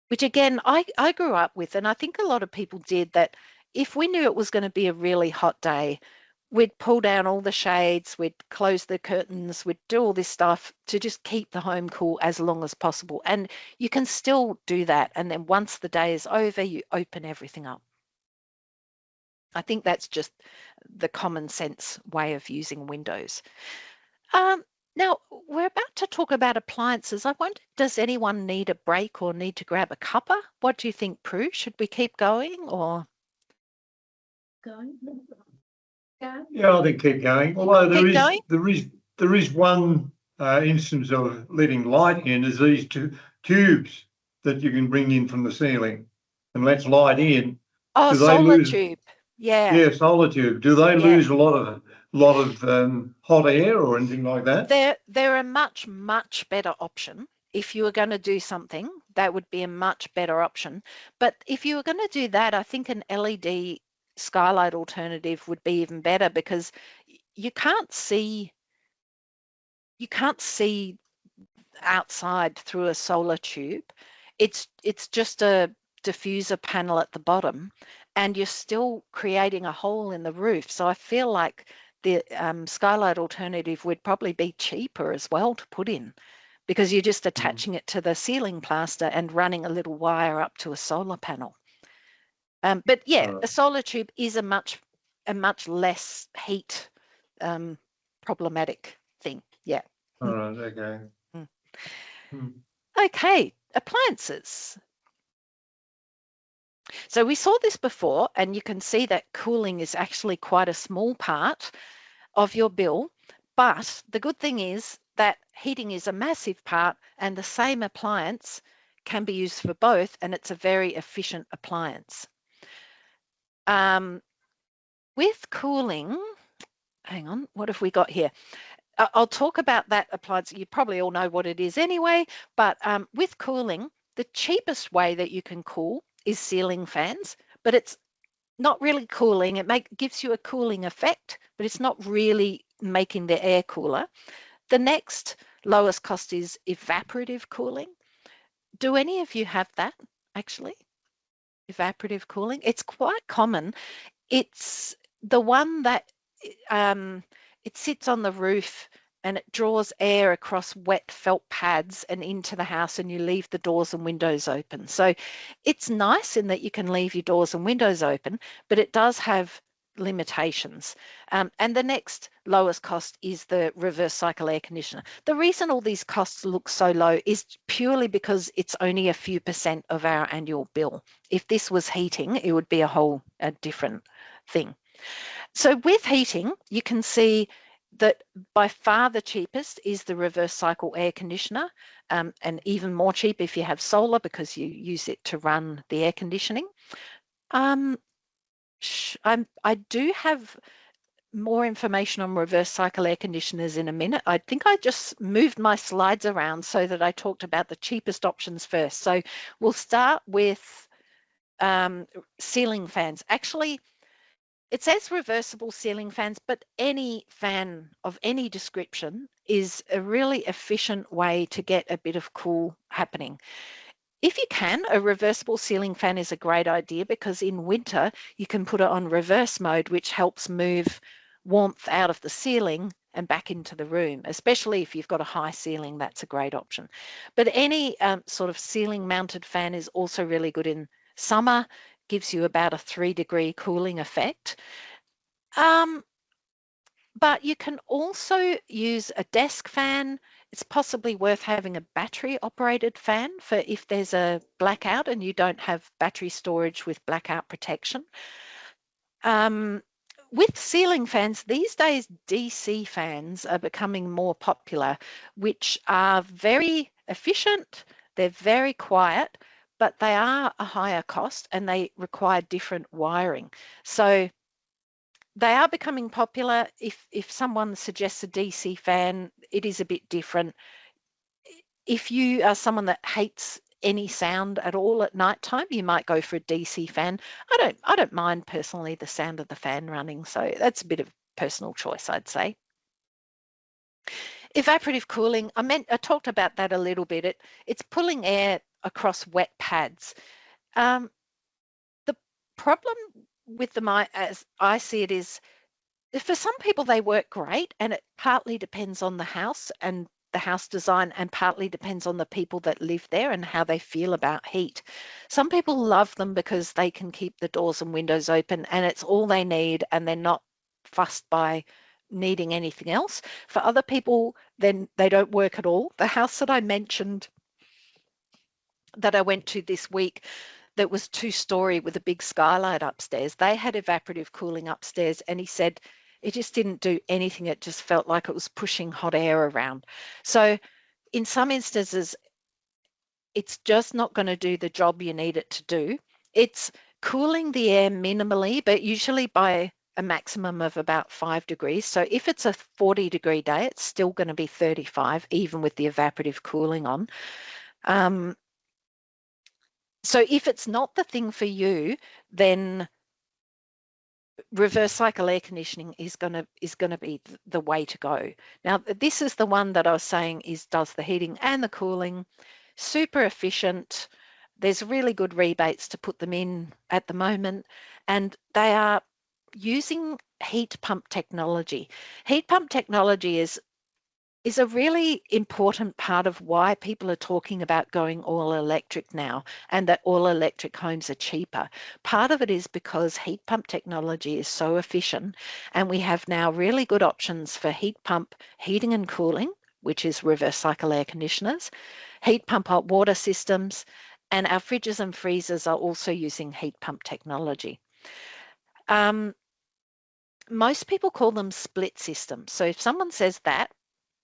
which again, I grew up with, and I think a lot of people did, that if we knew it was going to be a really hot day, we'd pull down all the shades, we'd close the curtains, we'd do all this stuff to just keep the home cool as long as possible. And you can still do that. And then once the day is over, you open everything up. I think that's just the common sense way of using windows. Now, we're about to talk about appliances. I wonder, does anyone need a break or need to grab a cuppa? What do you think, Prue? Should we keep going or? Going? Yeah, I think keep going. Although there is one instance of letting light in, is these two tubes that you can bring in from the ceiling and let light in. Oh, solar tube. Yeah. Yeah, solar tube. Do they lose a lot of hot air or anything like that? They're a much better option. If you were going to do something, that would be a much better option. But if you were going to do that, I think an LED skylight alternative would be even better, because you can't see outside through a solar tube. It's just a diffuser panel at the bottom, and you're still creating a hole in the roof. So I feel like the skylight alternative would probably be cheaper as well to put in, because you're just attaching it to the ceiling plaster and running a little wire up to a solar panel. But yeah, a solar tube is a much less heat problematic thing. Yeah. All right. Okay. Okay, appliances. So we saw this before, and you can see that cooling is actually quite a small part of your bill. But the good thing is that heating is a massive part, and the same appliance can be used for both, and it's a very efficient appliance. With cooling, hang on, what have we got here? I'll talk about that appliance. You probably all know what it is anyway, but with cooling, the cheapest way that you can cool is ceiling fans, but it's not really cooling. It gives you a cooling effect, but it's not really making the air cooler. The next lowest cost is evaporative cooling. Do any of you have that, actually? Evaporative cooling? It's quite common. It's the one that it sits on the roof and it draws air across wet felt pads and into the house, and you leave the doors and windows open. So it's nice in that you can leave your doors and windows open, but it does have limitations. And the next lowest cost is the reverse cycle air conditioner. The reason all these costs look so low is purely because it's only a few % of our annual bill. If this was heating, it would be a different thing. So with heating, you can see that by far the cheapest is the reverse cycle air conditioner, and even more cheap if you have solar, because you use it to run the air conditioning. I do have more information on reverse cycle air conditioners in a minute. I think I just moved my slides around so that I talked about the cheapest options first. So we'll start with ceiling fans. Actually, it says reversible ceiling fans, but any fan of any description is a really efficient way to get a bit of cool happening. If you can, a reversible ceiling fan is a great idea, because in winter you can put it on reverse mode, which helps move warmth out of the ceiling and back into the room, especially if you've got a high ceiling. That's a great option. But any sort of ceiling mounted fan is also really good in summer, gives you about a 3-degree cooling effect. But you can also use a desk fan. It's possibly worth having a battery operated fan for if there's a blackout and you don't have battery storage with blackout protection. With ceiling fans, these days DC fans are becoming more popular, which are very efficient, they're very quiet, but they are a higher cost and they require different wiring. So they are becoming popular. If someone suggests a DC fan, it is a bit different. If you are someone that hates any sound at all at night time, you might go for a DC fan. I don't mind personally the sound of the fan running, so that's a bit of personal choice, I'd say. Evaporative cooling, I talked about that a little bit. It's pulling air across wet pads. The problem with them, as I see it, is for some people they work great, and it partly depends on the house and the house design, and partly depends on the people that live there and how they feel about heat. Some people love them because they can keep the doors and windows open and it's all they need, and they're not fussed by needing anything else. For other people, then they don't work at all. The house that I mentioned that I went to this week, that was 2-story with a big skylight upstairs, they had evaporative cooling upstairs, and he said it just didn't do anything. It just felt like it was pushing hot air around. So in some instances, it's just not going to do the job you need it to do. It's cooling the air minimally, but usually by a maximum of about 5 degrees. So if it's a 40-degree day, it's still going to be 35, even with the evaporative cooling on. So if it's not the thing for you, then reverse cycle air conditioning is going to be the way to go. Now, this is the one that I was saying does the heating and the cooling, super efficient. There's really good rebates to put them in at the moment, and they are using heat pump technology. Heat pump technology is a really important part of why people are talking about going all electric now, and that all electric homes are cheaper. Part of it is because heat pump technology is so efficient, and we have now really good options for heat pump heating and cooling, which is reverse cycle air conditioners, heat pump hot water systems, and our fridges and freezers are also using heat pump technology. Most people call them split systems. So if someone says that,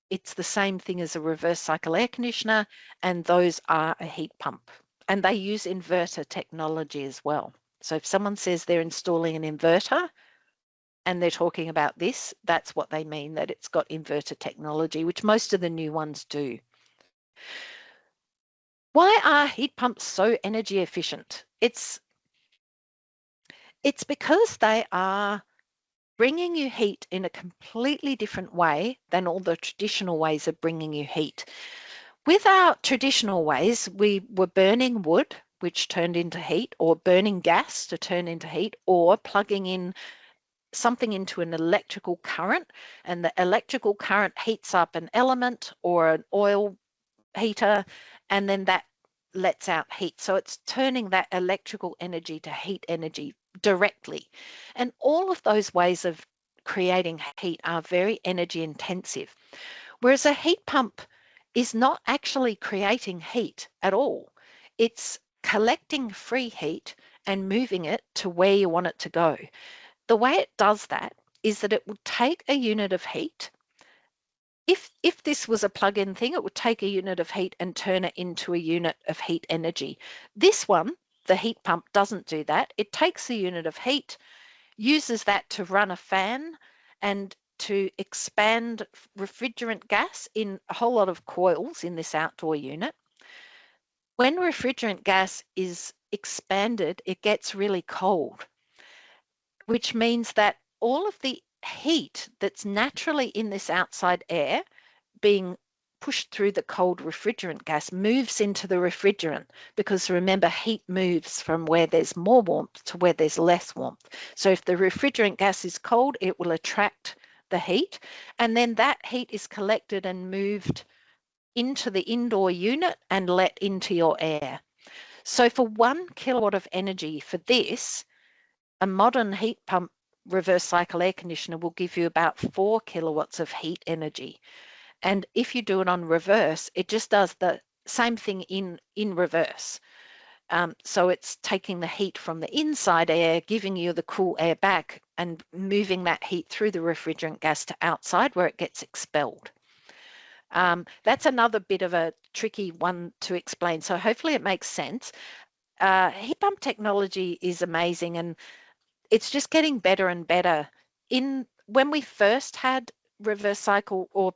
it's the same thing as a reverse cycle air conditioner, and those are a heat pump. And they use inverter technology as well. So if someone says they're installing an inverter and they're talking about this, that's what they mean, that it's got inverter technology, which most of the new ones do. Why are heat pumps so energy efficient? It's because they are bringing you heat in a completely different way than all the traditional ways of bringing you heat. With our traditional ways, we were burning wood, which turned into heat, or burning gas to turn into heat, or plugging in something into an electrical current, and the electrical current heats up an element or an oil heater, and then that lets out heat. So it's turning that electrical energy to heat energy directly. And all of those ways of creating heat are very energy intensive. Whereas a heat pump is not actually creating heat at all. It's collecting free heat and moving it to where you want it to go. The way it does that is that it will take a unit of heat. If this was a plug-in thing, it would take a unit of heat and turn it into a unit of heat energy. This one, the heat pump, doesn't do that. It takes a unit of heat, uses that to run a fan and to expand refrigerant gas in a whole lot of coils in this outdoor unit. When refrigerant gas is expanded, it gets really cold, which means that all of the heat that's naturally in this outside air being pushed through the cold refrigerant gas moves into the refrigerant, because remember, heat moves from where there's more warmth to where there's less warmth. So if the refrigerant gas is cold, it will attract the heat, and then that heat is collected and moved into the indoor unit and let into your air. So for 1 kilowatt of energy for this, a modern heat pump reverse cycle air conditioner will give you about 4 kilowatts of heat energy. And if you do it on reverse, it just does the same thing in reverse. So it's taking the heat from the inside air, giving you the cool air back, and moving that heat through the refrigerant gas to outside where it gets expelled. That's another bit of a tricky one to explain. So hopefully it makes sense. Heat pump technology is amazing, and it's just getting better and better. When we first had reverse cycle or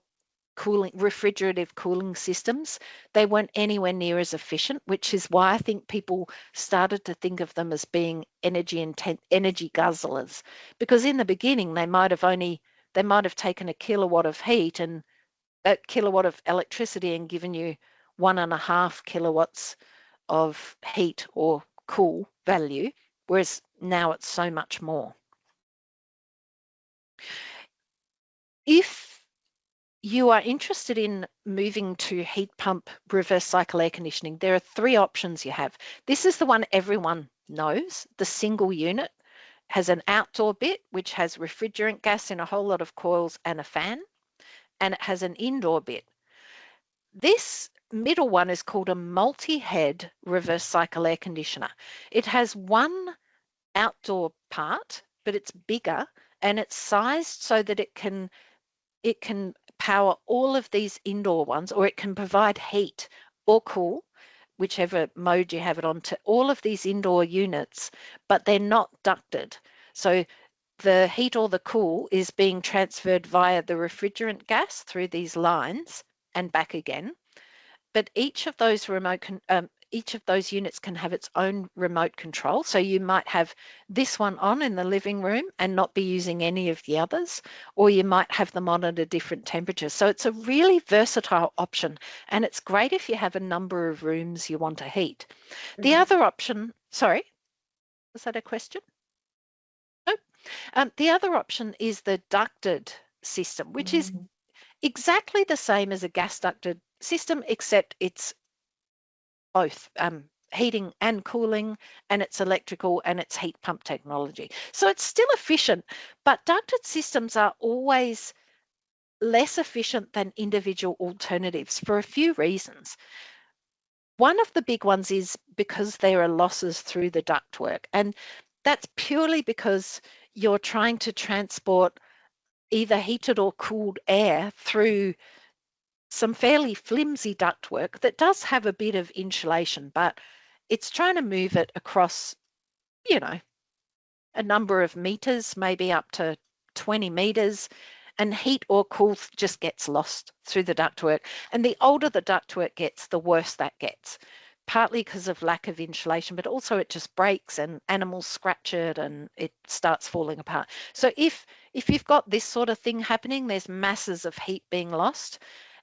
refrigerative cooling systems, they weren't anywhere near as efficient, which is why I think people started to think of them as being energy guzzlers, because in the beginning they might have taken a kilowatt of heat and a kilowatt of electricity and given you 1.5 kilowatts of heat or cool value, whereas now it's so much more. If you are interested in moving to heat pump reverse cycle air conditioning, there are 3 options you have. This is the one everyone knows. The single unit has an outdoor bit, which has refrigerant gas in a whole lot of coils and a fan, and it has an indoor bit. This middle one is called a multi-head reverse cycle air conditioner. It has one outdoor part, but it's bigger, and it's sized so that it can power all of these indoor ones, or it can provide heat or cool, whichever mode you have it on, to all of these indoor units, but they're not ducted. So the heat or the cool is being transferred via the refrigerant gas through these lines and back again. But each of those units can have its own remote control. So you might have this one on in the living room and not be using any of the others, or you might have them on at a different temperature. So it's a really versatile option, and it's great if you have a number of rooms you want to heat. The other option, sorry, was that a question? Nope. The other option is the ducted system, which is exactly the same as a gas ducted system, except it's both heating and cooling, and it's electrical, and it's heat pump technology. So it's still efficient, but ducted systems are always less efficient than individual alternatives for a few reasons. One of the big ones is because there are losses through the ductwork, and that's purely because you're trying to transport either heated or cooled air through some fairly flimsy ductwork that does have a bit of insulation, but it's trying to move it across, a number of meters, maybe up to 20 meters, and heat or cool just gets lost through the ductwork. And the older the ductwork gets, the worse that gets, partly because of lack of insulation, but also it just breaks and animals scratch it and it starts falling apart. So if you've got this sort of thing happening, there's masses of heat being lost.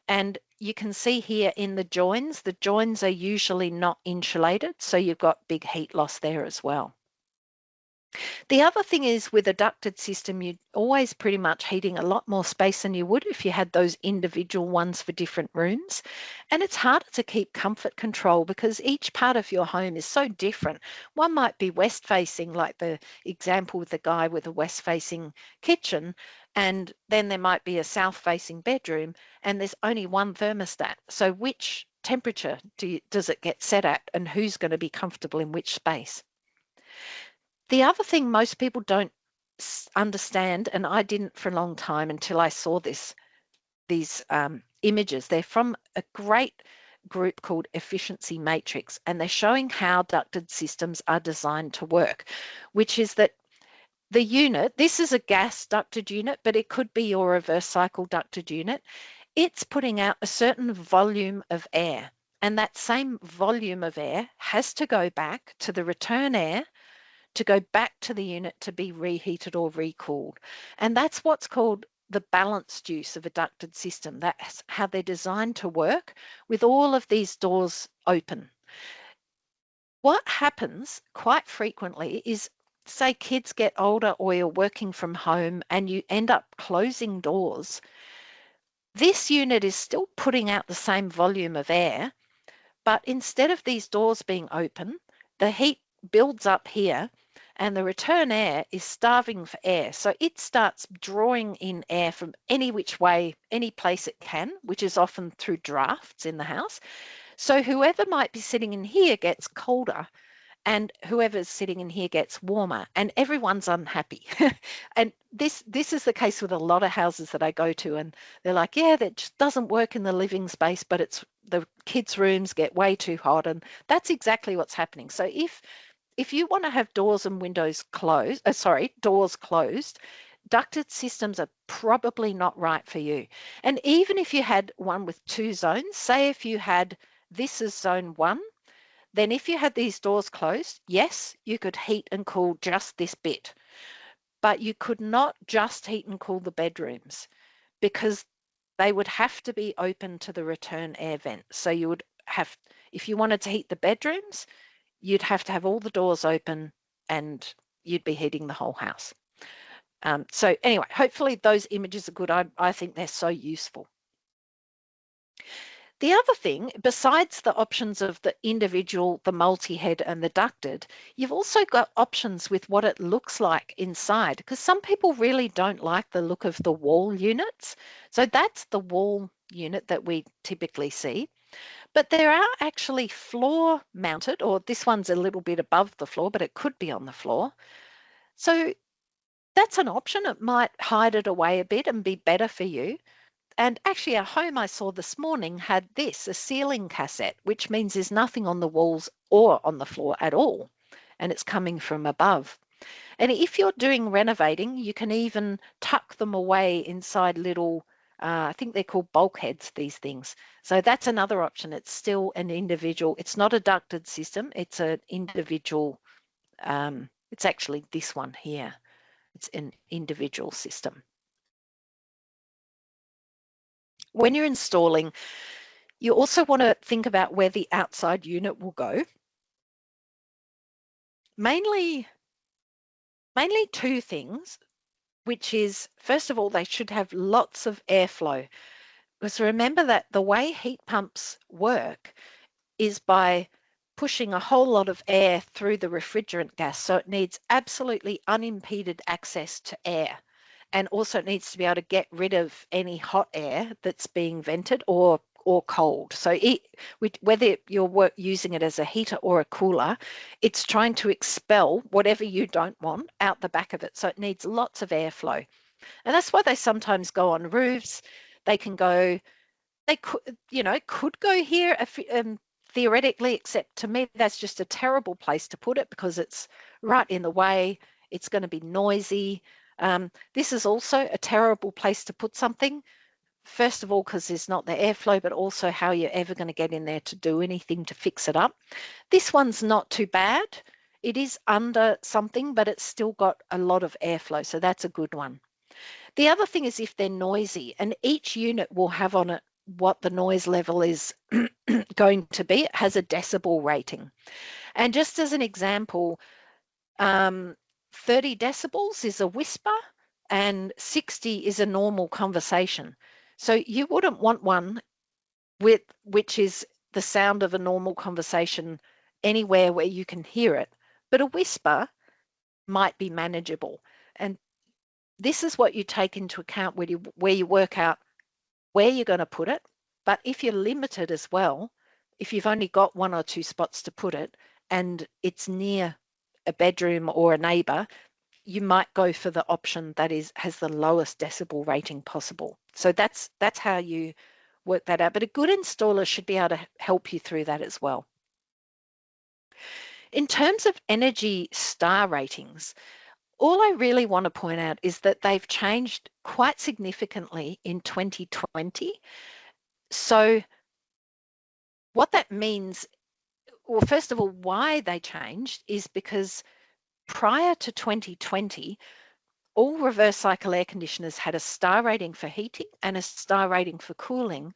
And you can see here in the joins are usually not insulated, so you've got big heat loss there as well. The other thing is, with a ducted system, you're always pretty much heating a lot more space than you would if you had those individual ones for different rooms. And it's harder to keep comfort control because each part of your home is so different. One might be west facing, like the example with the guy with a west facing kitchen, and then there might be a south facing bedroom, and there's only one thermostat. So which temperature does it get set at, and who's going to be comfortable in which space? The other thing most people don't understand, and I didn't for a long time until I saw these images. They're from a great group called Efficiency Matrix, and they're showing how ducted systems are designed to work, which is that the unit, this is a gas ducted unit, but it could be your reverse cycle ducted unit. It's putting out a certain volume of air, and that same volume of air has to go back to the return air to go back to the unit to be reheated or recooled. And that's what's called the balanced use of a ducted system. That's how they're designed to work with all of these doors open. What happens quite frequently is say kids get older or you're working from home and you end up closing doors, this unit is still putting out the same volume of air, but instead of these doors being open, the heat builds up here and the return air is starving for air. So it starts drawing in air from any which way, any place it can, which is often through drafts in the house. So whoever might be sitting in here gets colder and whoever's sitting in here gets warmer and everyone's unhappy. And this is the case with a lot of houses that I go to, and they're like, yeah, that just doesn't work in the living space, but it's the kids' rooms get way too hot. And that's exactly what's happening. So if you want to have doors and windows closed, doors closed, ducted systems are probably not right for you. And even if you had one with 2 zones, say if you had, this is zone 1, then if you had these doors closed, yes, you could heat and cool just this bit, but you could not just heat and cool the bedrooms because they would have to be open to the return air vent. So you would have, if you wanted to heat the bedrooms, you'd have to have all the doors open and you'd be heating the whole house. So anyway, hopefully those images are good. I think they're so useful. The other thing, besides the options of the individual, the multi-head and the ducted, you've also got options with what it looks like inside, because some people really don't like the look of the wall units. So that's the wall unit that we typically see. But there are actually floor mounted, or this one's a little bit above the floor, but it could be on the floor. So that's an option. It might hide it away a bit and be better for you. And actually a home I saw this morning had this, a ceiling cassette, which means there's nothing on the walls or on the floor at all. And it's coming from above. And if you're doing renovating, you can even tuck them away inside little, I think they're called bulkheads, these things. So that's another option. It's still an individual, it's not a ducted system, it's an individual, it's actually this one here. It's an individual system. When you're installing, you also want to think about where the outside unit will go. Mainly 2 things, which is, first of all, they should have lots of airflow. Because remember that the way heat pumps work is by pushing a whole lot of air through the refrigerant gas. So it needs absolutely unimpeded access to air. And also it needs to be able to get rid of any hot air that's being vented or cold. So whether you're using it as a heater or a cooler, it's trying to expel whatever you don't want out the back of it. So it needs lots of airflow. And that's why they sometimes go on roofs. They can go, they could go here theoretically, except to me, that's just a terrible place to put it because it's right in the way. It's going to be noisy. This is also a terrible place to put something. First of all, because there's not the airflow, but also how you're ever going to get in there to do anything to fix it up. This one's not too bad. It is under something, but it's still got a lot of airflow, so that's a good one. The other thing is if they're noisy, and each unit will have on it what the noise level is going to be. It has a decibel rating. And just as an example, 30 decibels is a whisper and 60 is a normal conversation. So you wouldn't want one which is the sound of a normal conversation anywhere where you can hear it, but a whisper might be manageable. And this is what you take into account where you work out where you're going to put it. But if you're limited as well, if you've only got 1 or 2 spots to put it and it's near a bedroom or a neighbour, you might go for the option that has the lowest decibel rating possible. So that's how you work that out. But a good installer should be able to help you through that as well. In terms of energy star ratings, all I really want to point out is that they've changed quite significantly in 2020. So what that means, well, first of all, why they changed is because prior to 2020, all reverse cycle air conditioners had a star rating for heating and a star rating for cooling,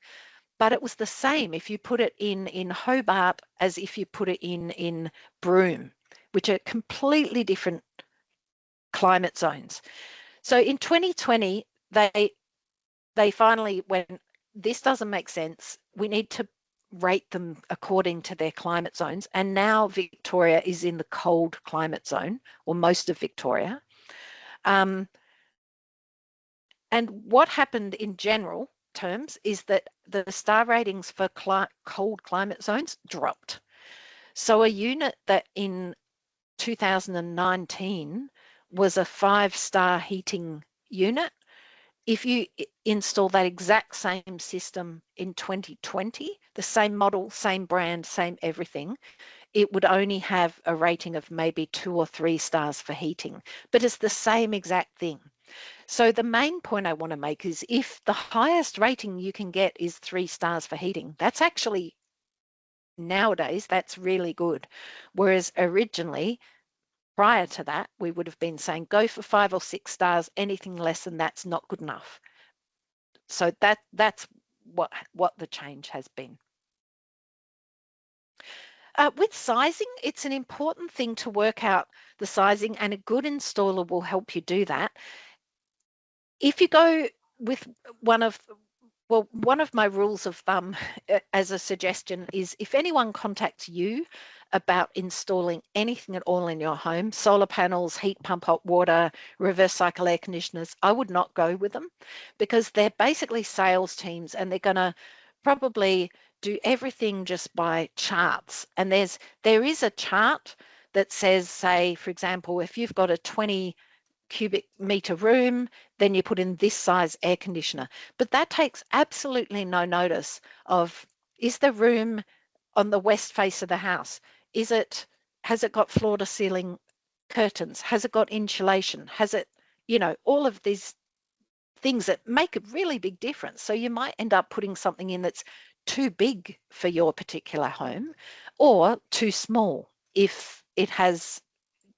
but it was the same if you put it in Hobart as if you put it in Broome, which are completely different climate zones. So in 2020, they finally went, this doesn't make sense. We need to rate them according to their climate zones. And now Victoria is in the cold climate zone, or most of Victoria. And what happened in general terms is that the star ratings for cold climate zones dropped. So a unit that in 2019 was a 5-star heating unit, if you install that exact same system in 2020, the same model, same brand, same everything, it would only have a rating of maybe 2 or 3 stars for heating, but it's the same exact thing. So the main point I want to make is if the highest rating you can get is 3 stars for heating, that's actually, nowadays, that's really good. Whereas originally, prior to that, we would have been saying go for 5 or 6 stars, anything less than that's not good enough. So that's what the change has been. With sizing, it's an important thing to work out the sizing, and a good installer will help you do that. If you go with one of my rules of thumb as a suggestion is if anyone contacts you about installing anything at all in your home, solar panels, heat pump, hot water, reverse cycle air conditioners, I would not go with them, because they're basically sales teams and they're going to probably do everything just by charts. And there is a chart that says, say, for example, if you've got a 20 cubic meter room, then you put in this size air conditioner. But that takes absolutely no notice of, is the room on the west face of the house? Has it got floor to ceiling curtains? Has it got insulation? Has it, all of these things that make a really big difference. So you might end up putting something in that's too big for your particular home, or too small if it has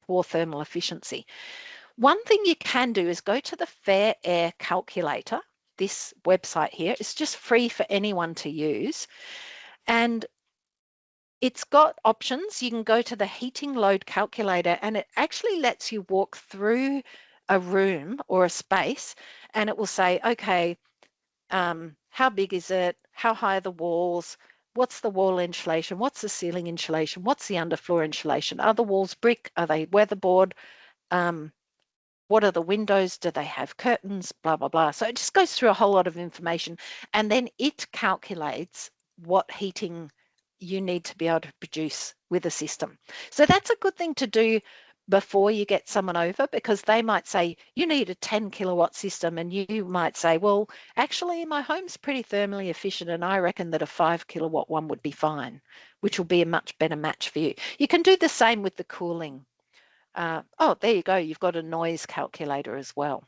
poor thermal efficiency. One thing you can do is go to the Fair Air Calculator. This website here is just free for anyone to use. And it's got options. You can go to the heating load calculator, and it actually lets you walk through a room or a space, and it will say, okay, how big is it? How high are the walls? What's the wall insulation? What's the ceiling insulation? What's the underfloor insulation? Are the walls brick? Are they weatherboard? What are the windows? Do they have curtains? Blah, blah, blah. So it just goes through a whole lot of information, and then it calculates what heating you need to be able to produce with a system. So that's a good thing to do before you get someone over, because they might say you need a 10 kilowatt system, and you might say, well, actually my home's pretty thermally efficient and I reckon that a 5 kilowatt one would be fine, which will be a much better match for you. You can do the same with the cooling. Oh, there you go. You've got a noise calculator as well.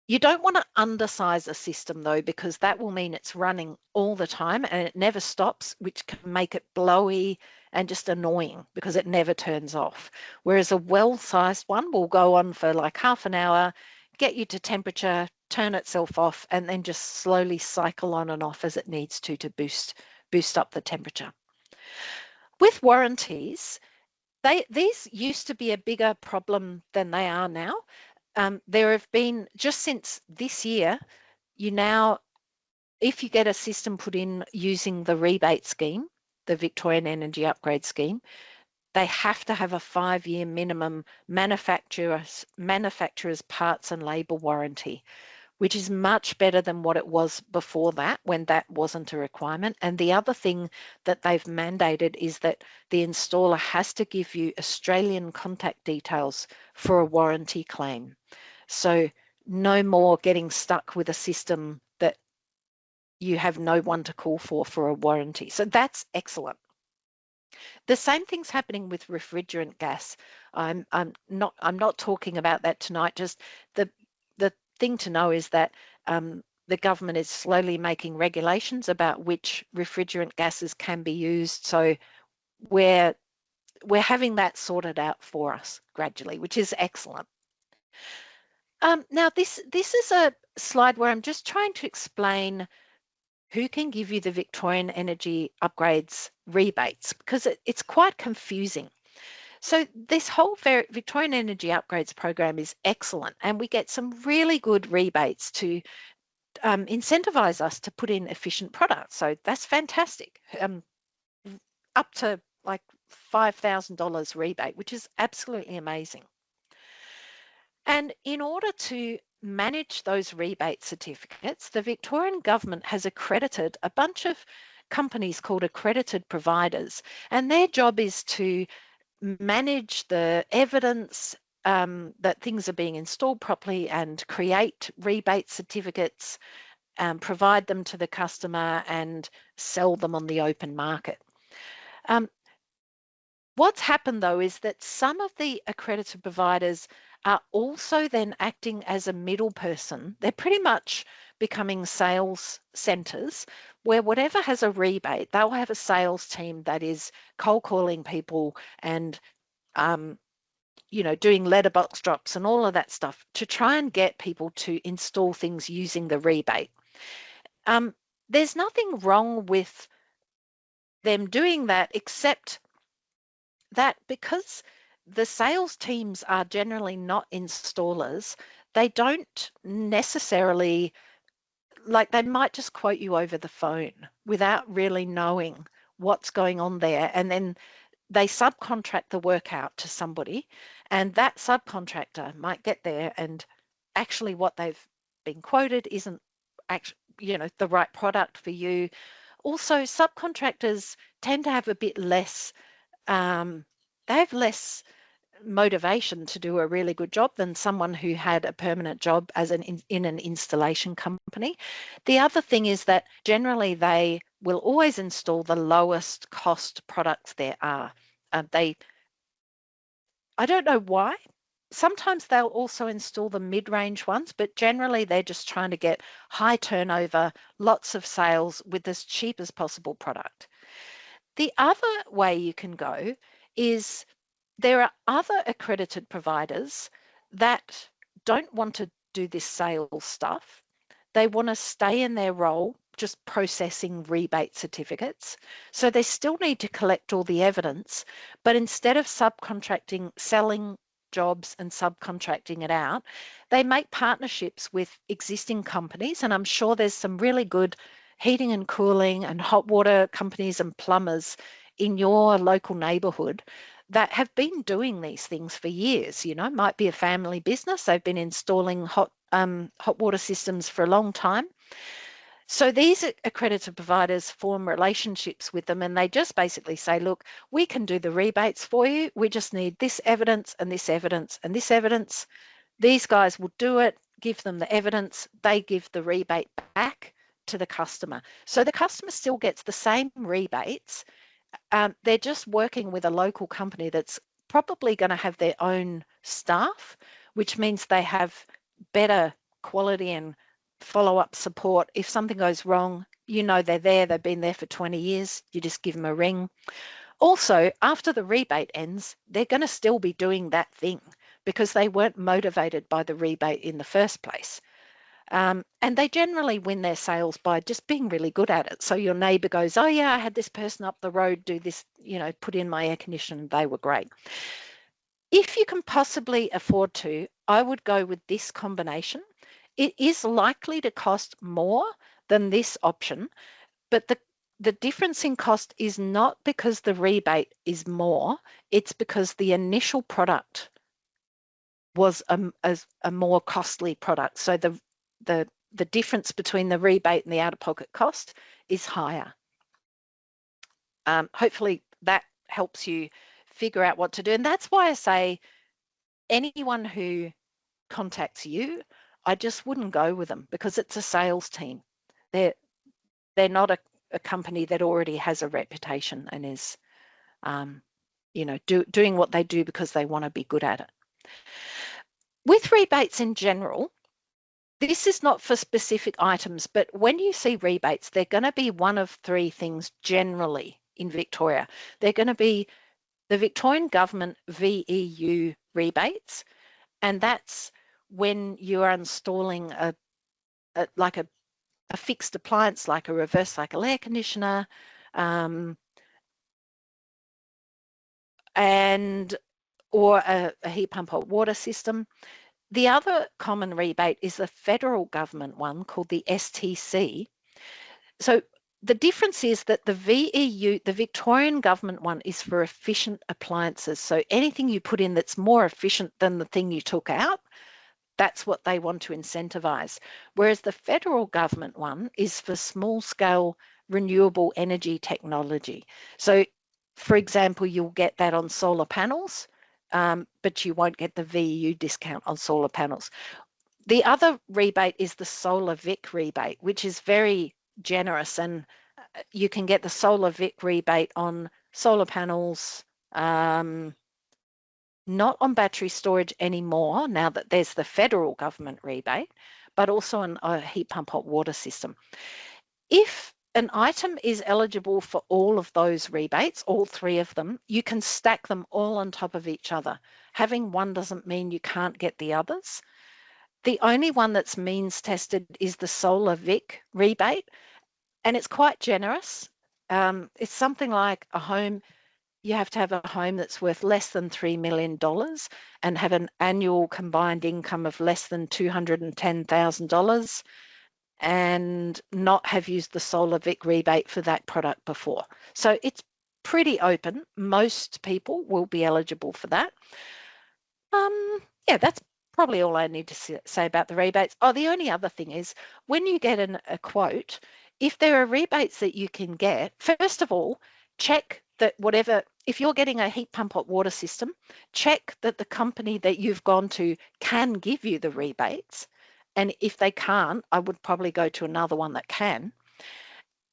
You don't want to undersize a system though, because that will mean it's running all the time and it never stops, which can make it blowy and just annoying because it never turns off. Whereas a well-sized one will go on for like half an hour, get you to temperature, turn itself off, and then just slowly cycle on and off as it needs to boost up the temperature. With warranties, these used to be a bigger problem than they are now. There have been, just since this year, if you get a system put in using the rebate scheme, the Victorian Energy Upgrade Scheme, they have to have a 5-year minimum manufacturer's parts and labour warranty, which is much better than what it was before that, when that wasn't a requirement. And the other thing that they've mandated is that the installer has to give you Australian contact details for a warranty claim. So no more getting stuck with a system that you have no one to call for a warranty. So that's excellent. The same thing's happening with refrigerant gas. I'm not talking about that tonight. Just the thing to know is that the government is slowly making regulations about which refrigerant gases can be used. So we're having that sorted out for us gradually, which is excellent. Now this is a slide where I'm just trying to explain who can give you the Victorian Energy Upgrades rebates, because it's quite confusing. So this whole Victorian Energy Upgrades program is excellent, and we get some really good rebates to incentivize us to put in efficient products. So that's fantastic. Up to like $5,000 rebate, which is absolutely amazing. And in order to manage those rebate certificates, the Victorian government has accredited a bunch of companies called accredited providers, and their job is to manage the evidence that things are being installed properly and create rebate certificates, provide them to the customer and sell them on the open market. What's happened though is that some of the accredited providers are also then acting as a middle person. They're pretty much becoming sales centers where whatever has a rebate, they'll have a sales team that is cold calling people and doing letterbox drops and all of that stuff to try and get people to install things using the rebate. There's nothing wrong with them doing that, except that because the sales teams are generally not installers, they don't necessarily, like, they might just quote you over the phone without really knowing what's going on there, and then they subcontract the work out to somebody, and that subcontractor might get there and actually what they've been quoted isn't actually, the right product for you. Also, subcontractors tend to have a bit less, they have less motivation to do a really good job than someone who had a permanent job as in an installation company. The other thing is that generally they will always install the lowest cost products there are. I don't know why. Sometimes they'll also install the mid-range ones, but generally they're just trying to get high turnover, lots of sales with as cheap as possible product. The other way you can go is there are other accredited providers that don't want to do this sales stuff. They want to stay in their role, just processing rebate certificates. So they still need to collect all the evidence, but instead of subcontracting, selling jobs and subcontracting it out, they make partnerships with existing companies. And I'm sure there's some really good heating and cooling and hot water companies and plumbers in your local neighborhood that have been doing these things for years. Might be a family business. They've been installing hot water systems for a long time. So these accredited providers form relationships with them, and they just basically say, look, we can do the rebates for you. We just need this evidence and this evidence and this evidence. These guys will do it, give them the evidence. They give the rebate back to the customer. So the customer still gets the same rebates. They're just working with a local company that's probably going to have their own staff, which means they have better quality and follow-up support. If something goes wrong, they're there. They've been there for 20 years. You just give them a ring. Also, after the rebate ends, they're going to still be doing that thing because they weren't motivated by the rebate in the first place. And they generally win their sales by just being really good at it. So your neighbour goes, oh yeah, I had this person up the road do this, put in my air conditioner, they were great. If you can possibly afford to, I would go with this combination. It is likely to cost more than this option, but the difference in cost is not because the rebate is more, it's because the initial product was a more costly product. So the difference between the rebate and the out-of-pocket cost is higher. Hopefully that helps you figure out what to do. And that's why I say anyone who contacts you, I just wouldn't go with them because it's a sales team. They're not a company that already has a reputation and is, doing what they do because they want to be good at it. With rebates in general, this is not for specific items, but when you see rebates, they're going to be one of three things generally in Victoria. They're going to be the Victorian government VEU rebates, and that's when you are installing a fixed appliance like a reverse cycle air conditioner, and or a heat pump hot water system. The other common rebate is the federal government one called the STC. So the difference is that the VEU, the Victorian government one, is for efficient appliances. So anything you put in that's more efficient than the thing you took out, that's what they want to incentivise. Whereas the federal government one is for small scale renewable energy technology. So, for example, you'll get that on solar panels, but you won't get the VEU discount on solar panels. The other rebate is the solar VIC rebate, which is very generous, and you can get the solar VIC rebate on solar panels, not on battery storage anymore now that there's the federal government rebate, but also on a heat pump hot water system. If an item is eligible for all of those rebates, all three of them, you can stack them all on top of each other. Having one doesn't mean you can't get the others. The only one that's means tested is the solar VIC rebate, and it's quite generous. It's something like a home, you have to have a home that's worth less than $3 million and have an annual combined income of less than $210,000 and not have used the solar VIC rebate for that product before. So it's pretty open. Most people will be eligible for that. Yeah, that's probably all I need to say about the rebates. Oh, the only other thing is when you get a quote, if there are rebates that you can get, first of all, check that whatever, if you're getting a heat pump hot water system, check that the company that you've gone to can give you the rebates. And if they can't, I would probably go to another one that can.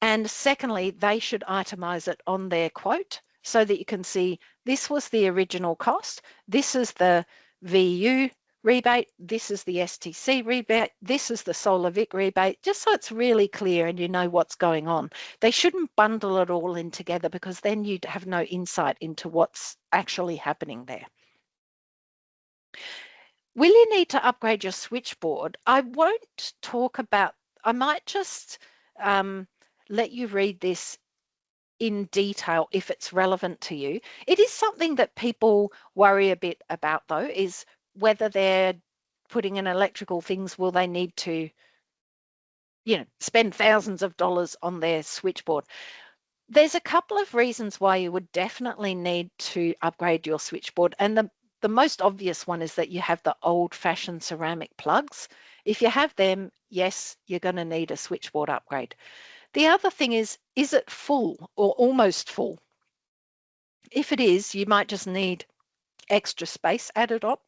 And secondly, they should itemize it on their quote so that you can see this was the original cost, this is the VU rebate, this is the STC rebate, this is the solar VIC rebate, just so it's really clear and you know what's going on. They shouldn't bundle it all in together because then you'd have no insight into what's actually happening there. Will you need to upgrade your switchboard? I won't talk about, I might just let you read this in detail if it's relevant to you. It is something that people worry a bit about though, is whether they're putting in electrical things, will they need to, spend thousands of dollars on their switchboard? There's a couple of reasons why you would definitely need to upgrade your switchboard. And the most obvious one is that you have the old-fashioned ceramic plugs. If you have them, yes, you're going to need a switchboard upgrade. The other thing is it full or almost full? If it is, you might just need extra space added on.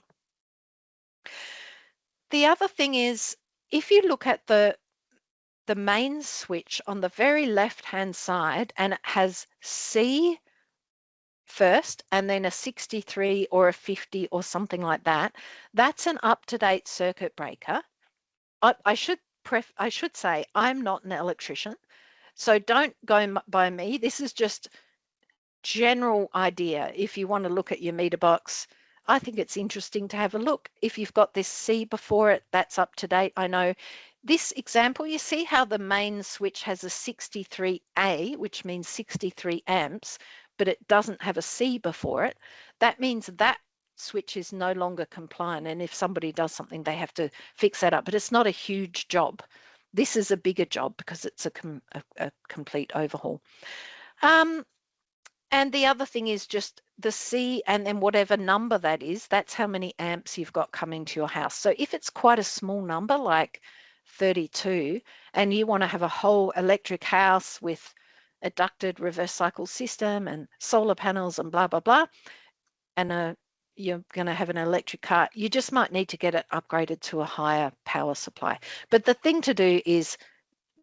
The other thing is, if you look at the main switch on the very left-hand side and it has C first and then a 63 or a 50 or something like that, that's an up-to-date circuit breaker. I should say I'm not an electrician, so don't go by me. This is just general idea. If you want to look at your meter box, I think it's interesting to have a look. If you've got this C before it, that's up to date. I know this example, you see how the main switch has a 63A, which means 63 amps, but it doesn't have a C before it. That means that switch is no longer compliant, and if somebody does something, they have to fix that up, but it's not a huge job. This is a bigger job because it's a complete overhaul. And the other thing is just the C and then whatever number that is, that's how many amps you've got coming to your house. So if it's quite a small number, like 32, and you want to have a whole electric house with a ducted reverse cycle system and solar panels and blah, blah, blah, and you're going to have an electric car, you just might need to get it upgraded to a higher power supply. But the thing to do is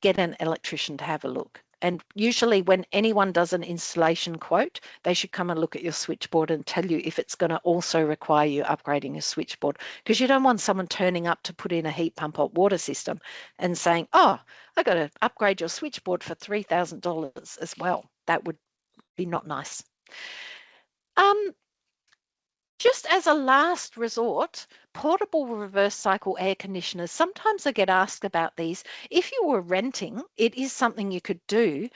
get an electrician to have a look. And usually when anyone does an installation quote, they should come and look at your switchboard and tell you if it's going to also require you upgrading your switchboard, because you don't want someone turning up to put in a heat pump hot water system and saying, oh, I got to upgrade your switchboard for $3,000 as well. That would be not nice. Just as a last resort, portable reverse cycle air conditioners. Sometimes I get asked about these. If you were renting, it is something you could do.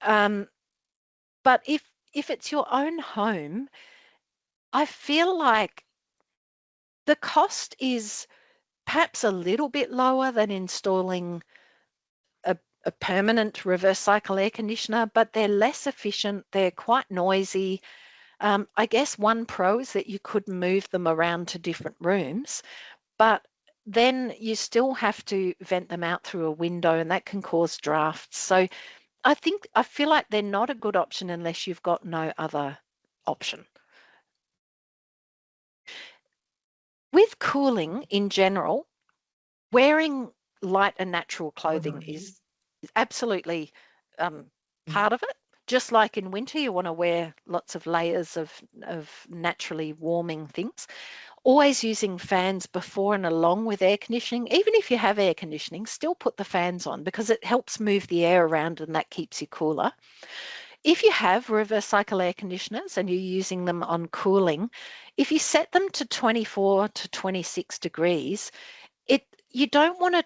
But if it's your own home, I feel like the cost is perhaps a little bit lower than installing a permanent reverse cycle air conditioner, but they're less efficient. They're quite noisy. I guess one pro is that you could move them around to different rooms, but then you still have to vent them out through a window, and that can cause drafts. So I feel like they're not a good option unless you've got no other option. With cooling in general, wearing light and natural clothing is absolutely part of it. Just like in winter, you want to wear lots of layers of naturally warming things. Always using fans before and along with air conditioning. Even if you have air conditioning, still put the fans on because it helps move the air around and that keeps you cooler. If you have reverse cycle air conditioners and you're using them on cooling, if you set them to 24 to 26 degrees, you don't want to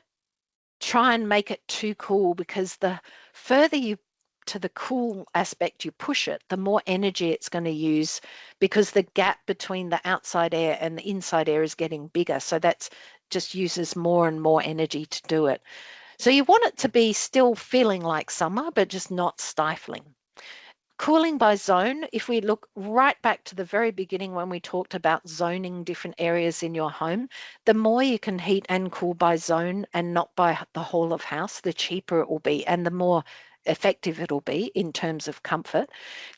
try and make it too cool, because the further you to the cool aspect you push it, the more energy it's going to use, because the gap between the outside air and the inside air is getting bigger. So that just uses more and more energy to do it. So you want it to be still feeling like summer, but just not stifling. Cooling by zone, if we look right back to the very beginning when we talked about zoning different areas in your home, the more you can heat and cool by zone and not by the whole of house, the cheaper it will be and the more effective it'll be in terms of comfort.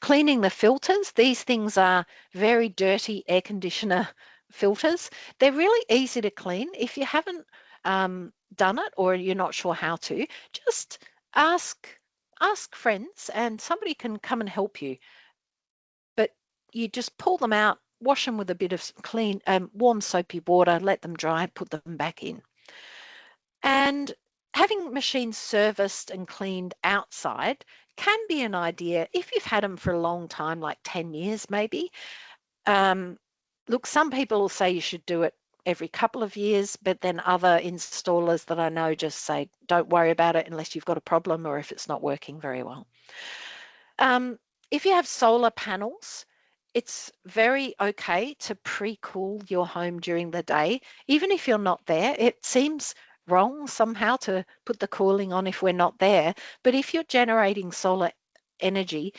Cleaning the filters, these things are very dirty air conditioner filters. They're really easy to clean. If you haven't done it or you're not sure how to, just ask friends and somebody can come and help you. But you just pull them out, wash them with a bit of clean, warm soapy water, let them dry, put them back in. And having machines serviced and cleaned outside can be an idea if you've had them for a long time, like 10 years maybe. Look, some people will say you should do it every couple of years, but then other installers that I know just say, don't worry about it unless you've got a problem or if it's not working very well. If you have solar panels, it's very okay to pre-cool your home during the day. Even if you're not there, it seems wrong somehow to put the cooling on if we're not there. But if you're generating solar energy,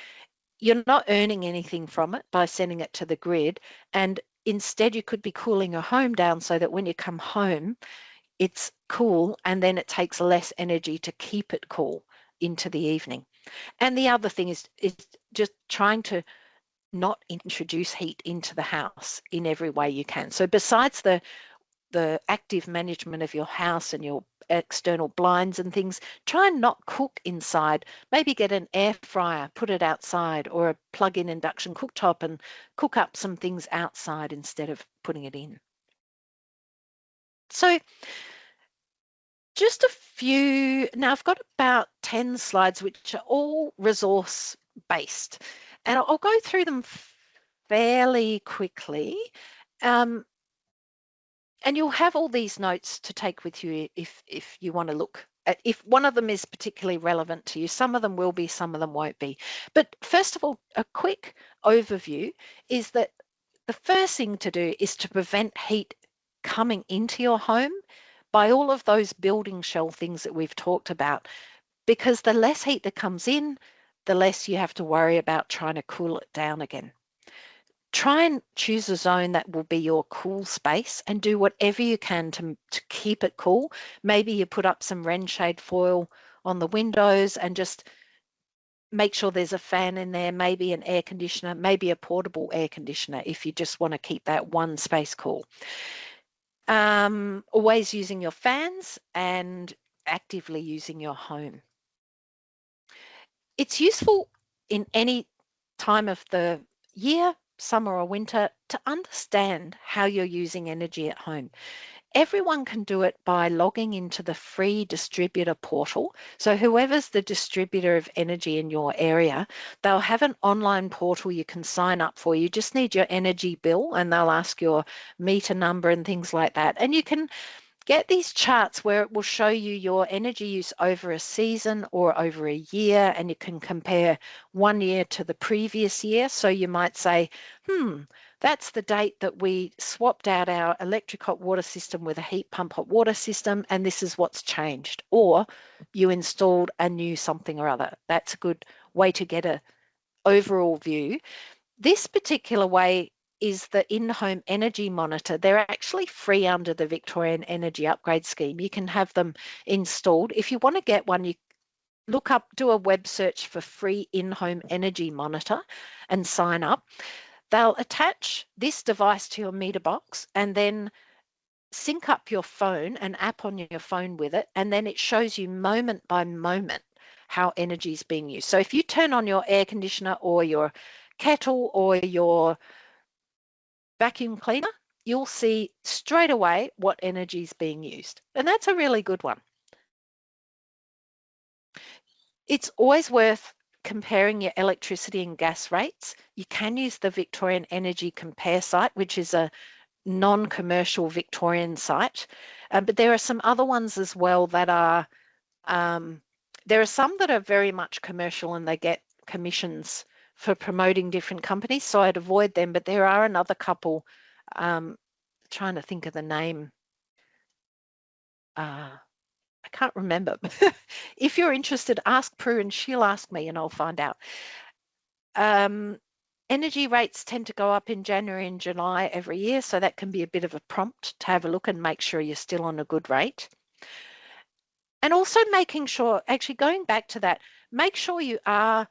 you're not earning anything from it by sending it to the grid. And instead, you could be cooling your home down so that when you come home, it's cool, and then it takes less energy to keep it cool into the evening. And the other thing is just trying to not introduce heat into the house in every way you can. So besides the active management of your house and your external blinds and things, try and not cook inside. Maybe get an air fryer, put it outside, or a plug-in induction cooktop and cook up some things outside instead of putting it in. So just a few, now I've got about 10 slides which are all resource based, and I'll go through them fairly quickly. And you'll have all these notes to take with you if you want to look at, if one of them is particularly relevant to you. Some of them will be, some of them won't be. But first of all, a quick overview is that the first thing to do is to prevent heat coming into your home by all of those building shell things that we've talked about, because the less heat that comes in, the less you have to worry about trying to cool it down again. Try and choose a zone that will be your cool space and do whatever you can to keep it cool. Maybe you put up some rain shade foil on the windows and just make sure there's a fan in there, maybe an air conditioner, maybe a portable air conditioner if you just want to keep that one space cool. Always using your fans and actively using your home. It's useful in any time of the year, summer or winter, to understand how you're using energy at home. Everyone can do it by logging into the free distributor portal. So whoever's the distributor of energy in your area, they'll have an online portal you can sign up for. You just need your energy bill and they'll ask your meter number and things like that. And you can get these charts where it will show you your energy use over a season or over a year, and you can compare one year to the previous year. So you might say, That's the date that we swapped out our electric hot water system with a heat pump hot water system, and this is what's changed. Or you installed a new something or other. That's a good way to get a overall view. This particular way is the in-home energy monitor. They're actually free under the Victorian Energy Upgrade Scheme. You can have them installed. If you want to get one, you look up, do a web search for free in-home energy monitor and sign up. They'll attach this device to your meter box and then sync up your phone, an app on your phone with it, and then it shows you moment by moment how energy is being used. So if you turn on your air conditioner or your kettle or your vacuum cleaner, you'll see straight away what energy is being used. And that's a really good one. It's always worth comparing your electricity and gas rates. You can use the Victorian Energy Compare site, which is a non-commercial Victorian site, but there are some other ones as well that are, there are some that are very much commercial and they get commissions for promoting different companies, so I'd avoid them, but there are another couple, trying to think of the name, I can't remember. If you're interested, ask Prue and she'll ask me and I'll find out. Energy rates tend to go up in January and July every year, so that can be a bit of a prompt to have a look and make sure you're still on a good rate. And also making sure, actually going back to that, make sure you are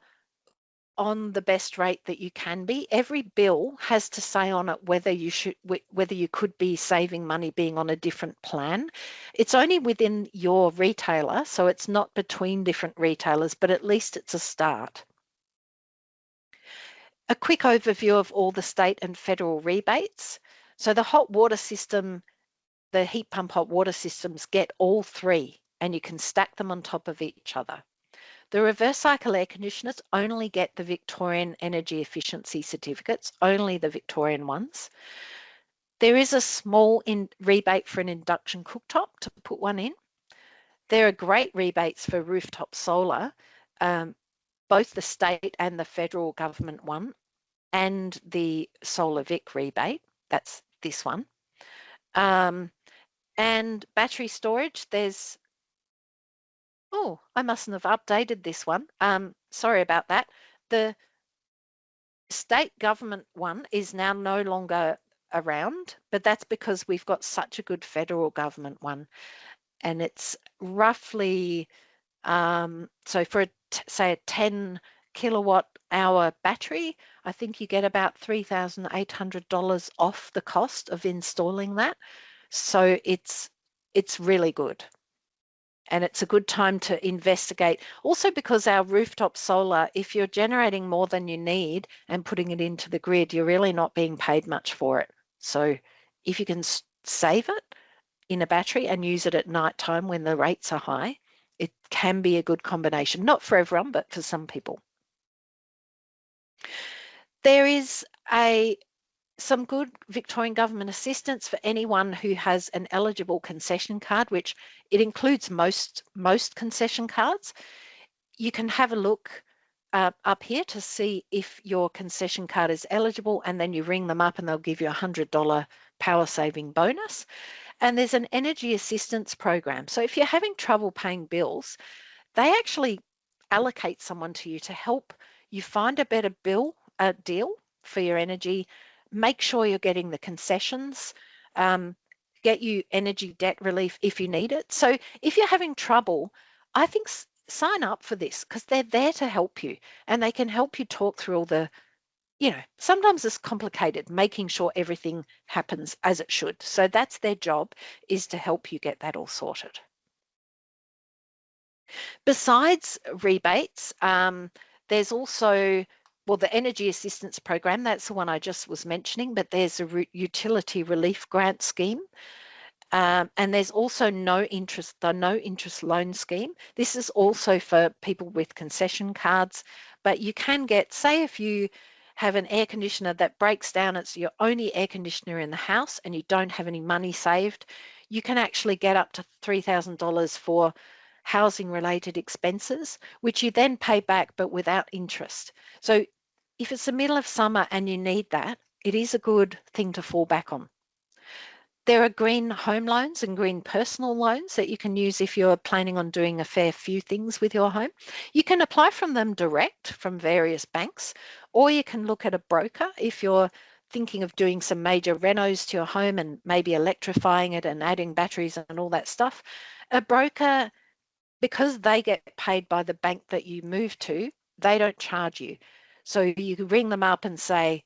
on the best rate that you can be. Every bill has to say on it whether you could be saving money being on a different plan. It's only within your retailer, so it's not between different retailers, but at least it's a start. A quick overview of all the state and federal rebates. So the hot water system, the heat pump hot water systems get all three, and you can stack them on top of each other. The reverse cycle air conditioners only get the Victorian energy efficiency certificates, only the Victorian ones. There is a small rebate for an induction cooktop to put one in. There are great rebates for rooftop solar, both the state and the federal government one, and the Solar Vic rebate, that's this one. And battery storage, there's, oh, I mustn't have updated this one. Sorry about that. The state government one is now no longer around, but that's because we've got such a good federal government one. And it's roughly, so for say a 10 kilowatt hour battery, I think you get about $3,800 off the cost of installing that. So it's really good. And it's a good time to investigate. Also because our rooftop solar, if you're generating more than you need and putting it into the grid, you're really not being paid much for it. So if you can save it in a battery and use it at night time when the rates are high, it can be a good combination. Not for everyone, but for some people. There is some good Victorian government assistance for anyone who has an eligible concession card, which it includes most concession cards. You can have a look up here to see if your concession card is eligible, and then you ring them up and they'll give you a $100 power saving bonus. And there's an energy assistance program. So if you're having trouble paying bills, they actually allocate someone to you to help you find a better deal for your energy, make sure you're getting the concessions, get you energy debt relief if you need it. So if you're having trouble, I think sign up for this because they're there to help you and they can help you talk through all the, sometimes it's complicated, making sure everything happens as it should. So that's their job, is to help you get that all sorted. Besides rebates, there's also, well, the Energy Assistance Program, that's the one I just was mentioning, but there's a Utility Relief Grant Scheme. And there's also the no interest loan scheme. This is also for people with concession cards, but you can get, say if you have an air conditioner that breaks down, it's your only air conditioner in the house and you don't have any money saved, you can actually get up to $3,000 for housing related expenses, which you then pay back but without interest. So if it's the middle of summer and you need that, it is a good thing to fall back on. There are green home loans and green personal loans that you can use if you're planning on doing a fair few things with your home. You can apply from them direct from various banks, or you can look at a broker if you're thinking of doing some major renos to your home and maybe electrifying it and adding batteries and all that stuff. A broker, because they get paid by the bank that you move to, they don't charge you. So you can ring them up and say,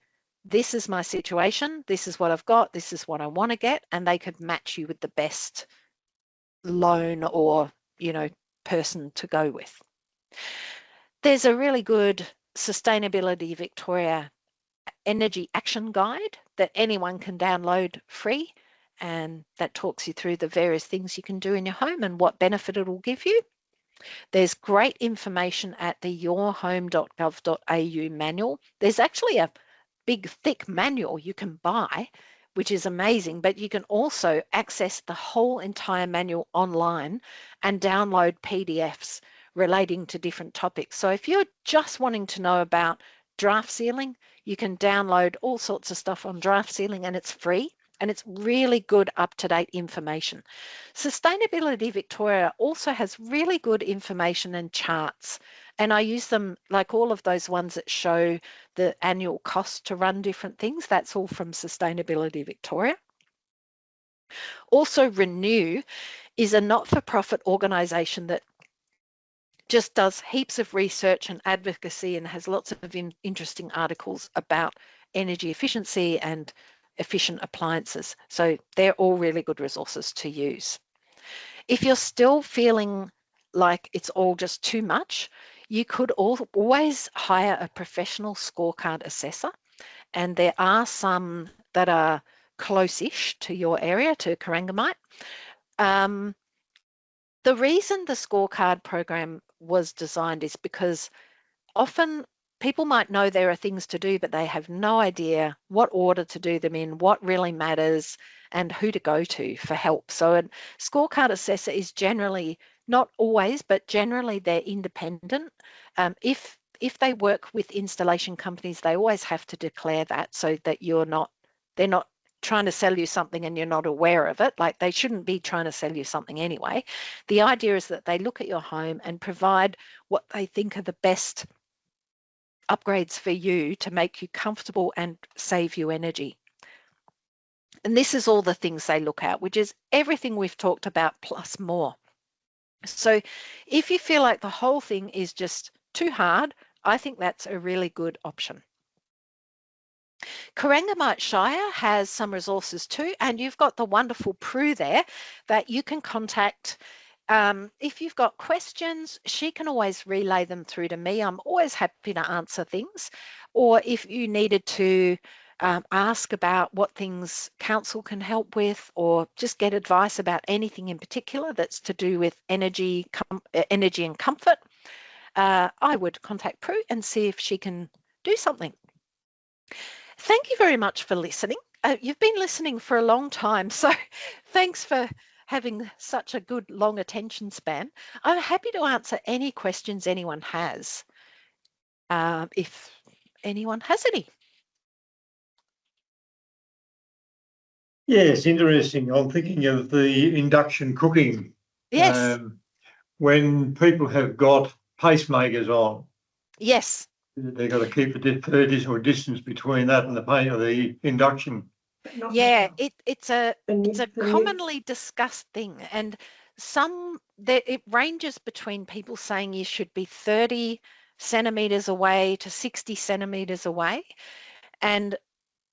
this is my situation, this is what I've got, this is what I want to get, and they could match you with the best loan or, person to go with. There's a really good Sustainability Victoria energy action guide that anyone can download free, and that talks you through the various things you can do in your home and what benefit it will give you. There's great information at the yourhome.gov.au manual. There's actually a big thick manual you can buy, which is amazing, but you can also access the whole entire manual online and download PDFs relating to different topics. So if you're just wanting to know about draft sealing, you can download all sorts of stuff on draft sealing, and it's free. And it's really good up-to-date information. Sustainability Victoria also has really good information and charts, and I use them, like all of those ones that show the annual cost to run different things. That's all from Sustainability Victoria. Also, Renew is a not-for-profit organisation that just does heaps of research and advocacy and has lots of interesting articles about energy efficiency and efficient appliances. So they're all really good resources to use. If you're still feeling like it's all just too much, you could always hire a professional scorecard assessor, and there are some that are close-ish to your area, to Corangamite. The reason the scorecard program was designed is because often people might know there are things to do, but they have no idea what order to do them in, what really matters, and who to go to for help. So a scorecard assessor is generally, not always, but generally they're independent. If they work with installation companies, they always have to declare that so that they're not trying to sell you something and you're not aware of it. Like, they shouldn't be trying to sell you something anyway. The idea is that they look at your home and provide what they think are the best upgrades for you to make you comfortable and save you energy. And this is all the things they look at, which is everything we've talked about plus more. So if you feel like the whole thing is just too hard, I think that's a really good option. Corangamite Shire has some resources too, and you've got the wonderful Prue there that you can contact. If you've got questions, she can always relay them through to me. I'm always happy to answer things. Or if you needed to ask about what things council can help with, or just get advice about anything in particular that's to do with energy and comfort, I would contact Prue and see if she can do something. Thank you very much for listening. You've been listening for a long time, so thanks for having such a good long attention span. I'm happy to answer any questions anyone has, if anyone has any. Yes, interesting. I'm thinking of the induction cooking. Yes. When people have got pacemakers on. Yes. They've got to keep a fair distance between that and the induction. Yeah, it's a commonly discussed thing, and it ranges between people saying you should be 30 centimeters away to 60 centimeters away. And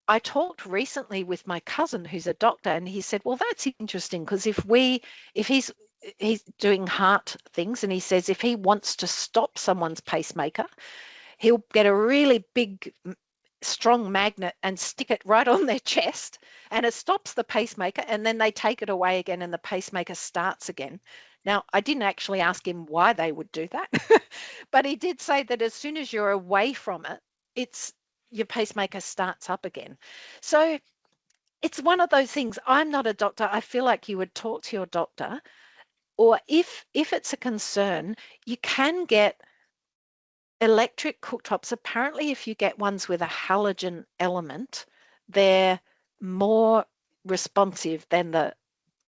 I talked recently with my cousin who's a doctor, and he said, well, that's interesting, because if he's doing heart things, and he says if he wants to stop someone's pacemaker, he'll get a really big, strong magnet and stick it right on their chest, and it stops the pacemaker, and then they take it away again and the pacemaker starts again. Now, I didn't actually ask him why they would do that, but he did say that as soon as you're away from it, your pacemaker starts up again. So it's one of those things. I'm not a doctor. I feel like you would talk to your doctor, or if it's a concern, you can get electric cooktops. Apparently, if you get ones with a halogen element, they're more responsive than the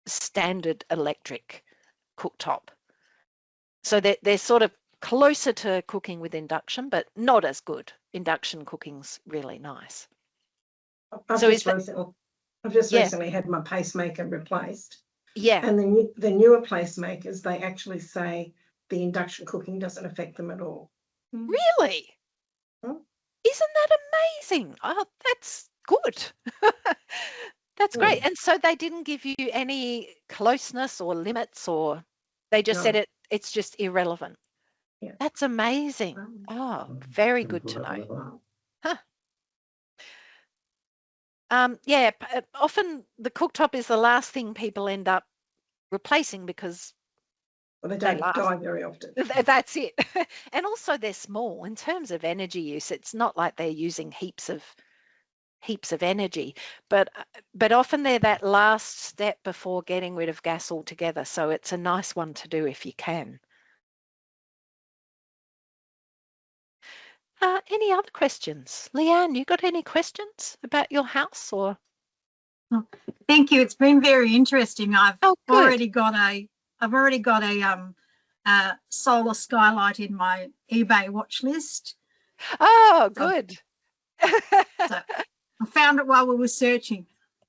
standard electric cooktop. So they're sort of closer to cooking with induction, but not as good. Induction cooking's really nice. I've just recently had my pacemaker replaced. Yeah. And the newer pacemakers, they actually say the induction cooking doesn't affect them at all. Really? Hmm? Isn't that amazing? Oh, that's good. That's great. And so they didn't give you any closeness or limits, or they just said it's just irrelevant. Yeah. That's amazing. Oh, very good to know. Huh. Yeah, often the cooktop is the last thing people end up replacing because they don't die very often. That's it. And also they're small in terms of energy use. It's not like they're using heaps of energy, but often they're that last step before getting rid of gas altogether. So it's a nice one to do if you can. Any other questions? Leanne, you got any questions about your house or? Oh, thank you. It's been very interesting. I've already got a solar skylight in my eBay watch list. Oh, good. So I found it while we were searching.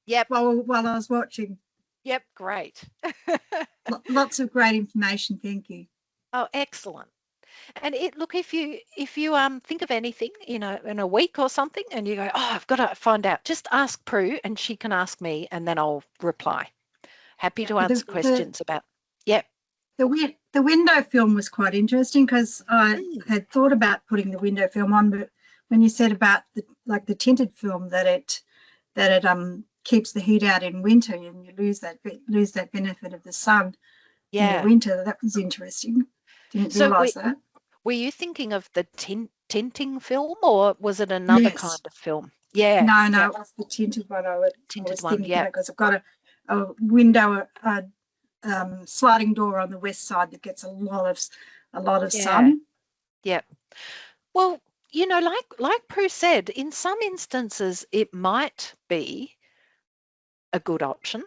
Yep. While I was watching. Yep, great. Lots of great information. Thank you. Oh, excellent. And look, if you think of anything, in a week or something, and you go, oh, I've got to find out, just ask Prue, and she can ask me, and then I'll reply. Happy to answer questions about. Yep. The window film was quite interesting because I had thought about putting the window film on, but when you said about the tinted film that it keeps the heat out in winter and you lose that benefit of the sun in the winter, that was interesting. Didn't realise that. Were you thinking of the tinting film, or was it another kind of film? Yeah. No, it was the tinted one. I was thinking about, because I've got a window, sliding door on the west side that gets a lot of sun. Yeah. Well, like Prue said, in some instances it might be a good option.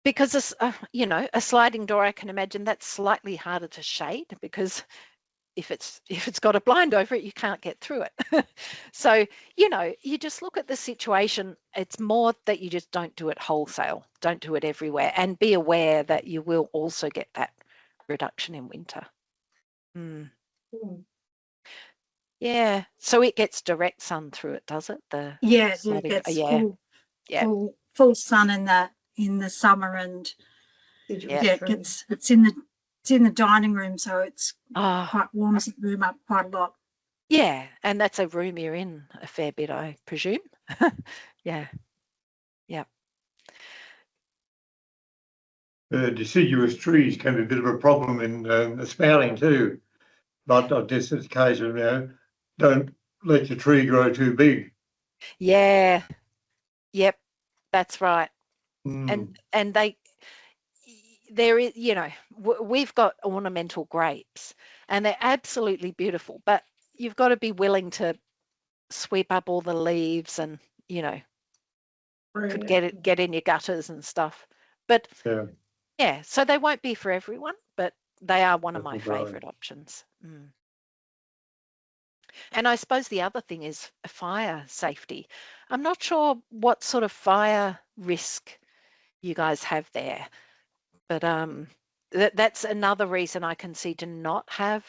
Because a sliding door, I can imagine that's slightly harder to shade, because if it's got a blind over it, you can't get through it. So, you just look at the situation. It's more that you just don't do it wholesale, don't do it everywhere, and be aware that you will also get that reduction in winter. Yeah. So it gets direct sun through it, does it? It gets full sun in the summer, and it's in the dining room, so it's quite warms the room up quite a lot. Yeah, and that's a room you're in a fair bit, I presume. Yeah. Deciduous trees can be a bit of a problem in spouting too, but I guess it's a case of don't let your tree grow too big. Yeah. Yep, that's right. And there is, we've got ornamental grapes, and they're absolutely beautiful, but you've got to be willing to sweep up all the leaves and could get in your gutters and stuff. But so they won't be for everyone, but they are one of my favorite options. And I suppose the other thing is fire safety. I'm not sure what sort of fire risk you guys have there, but that's another reason I can see to not have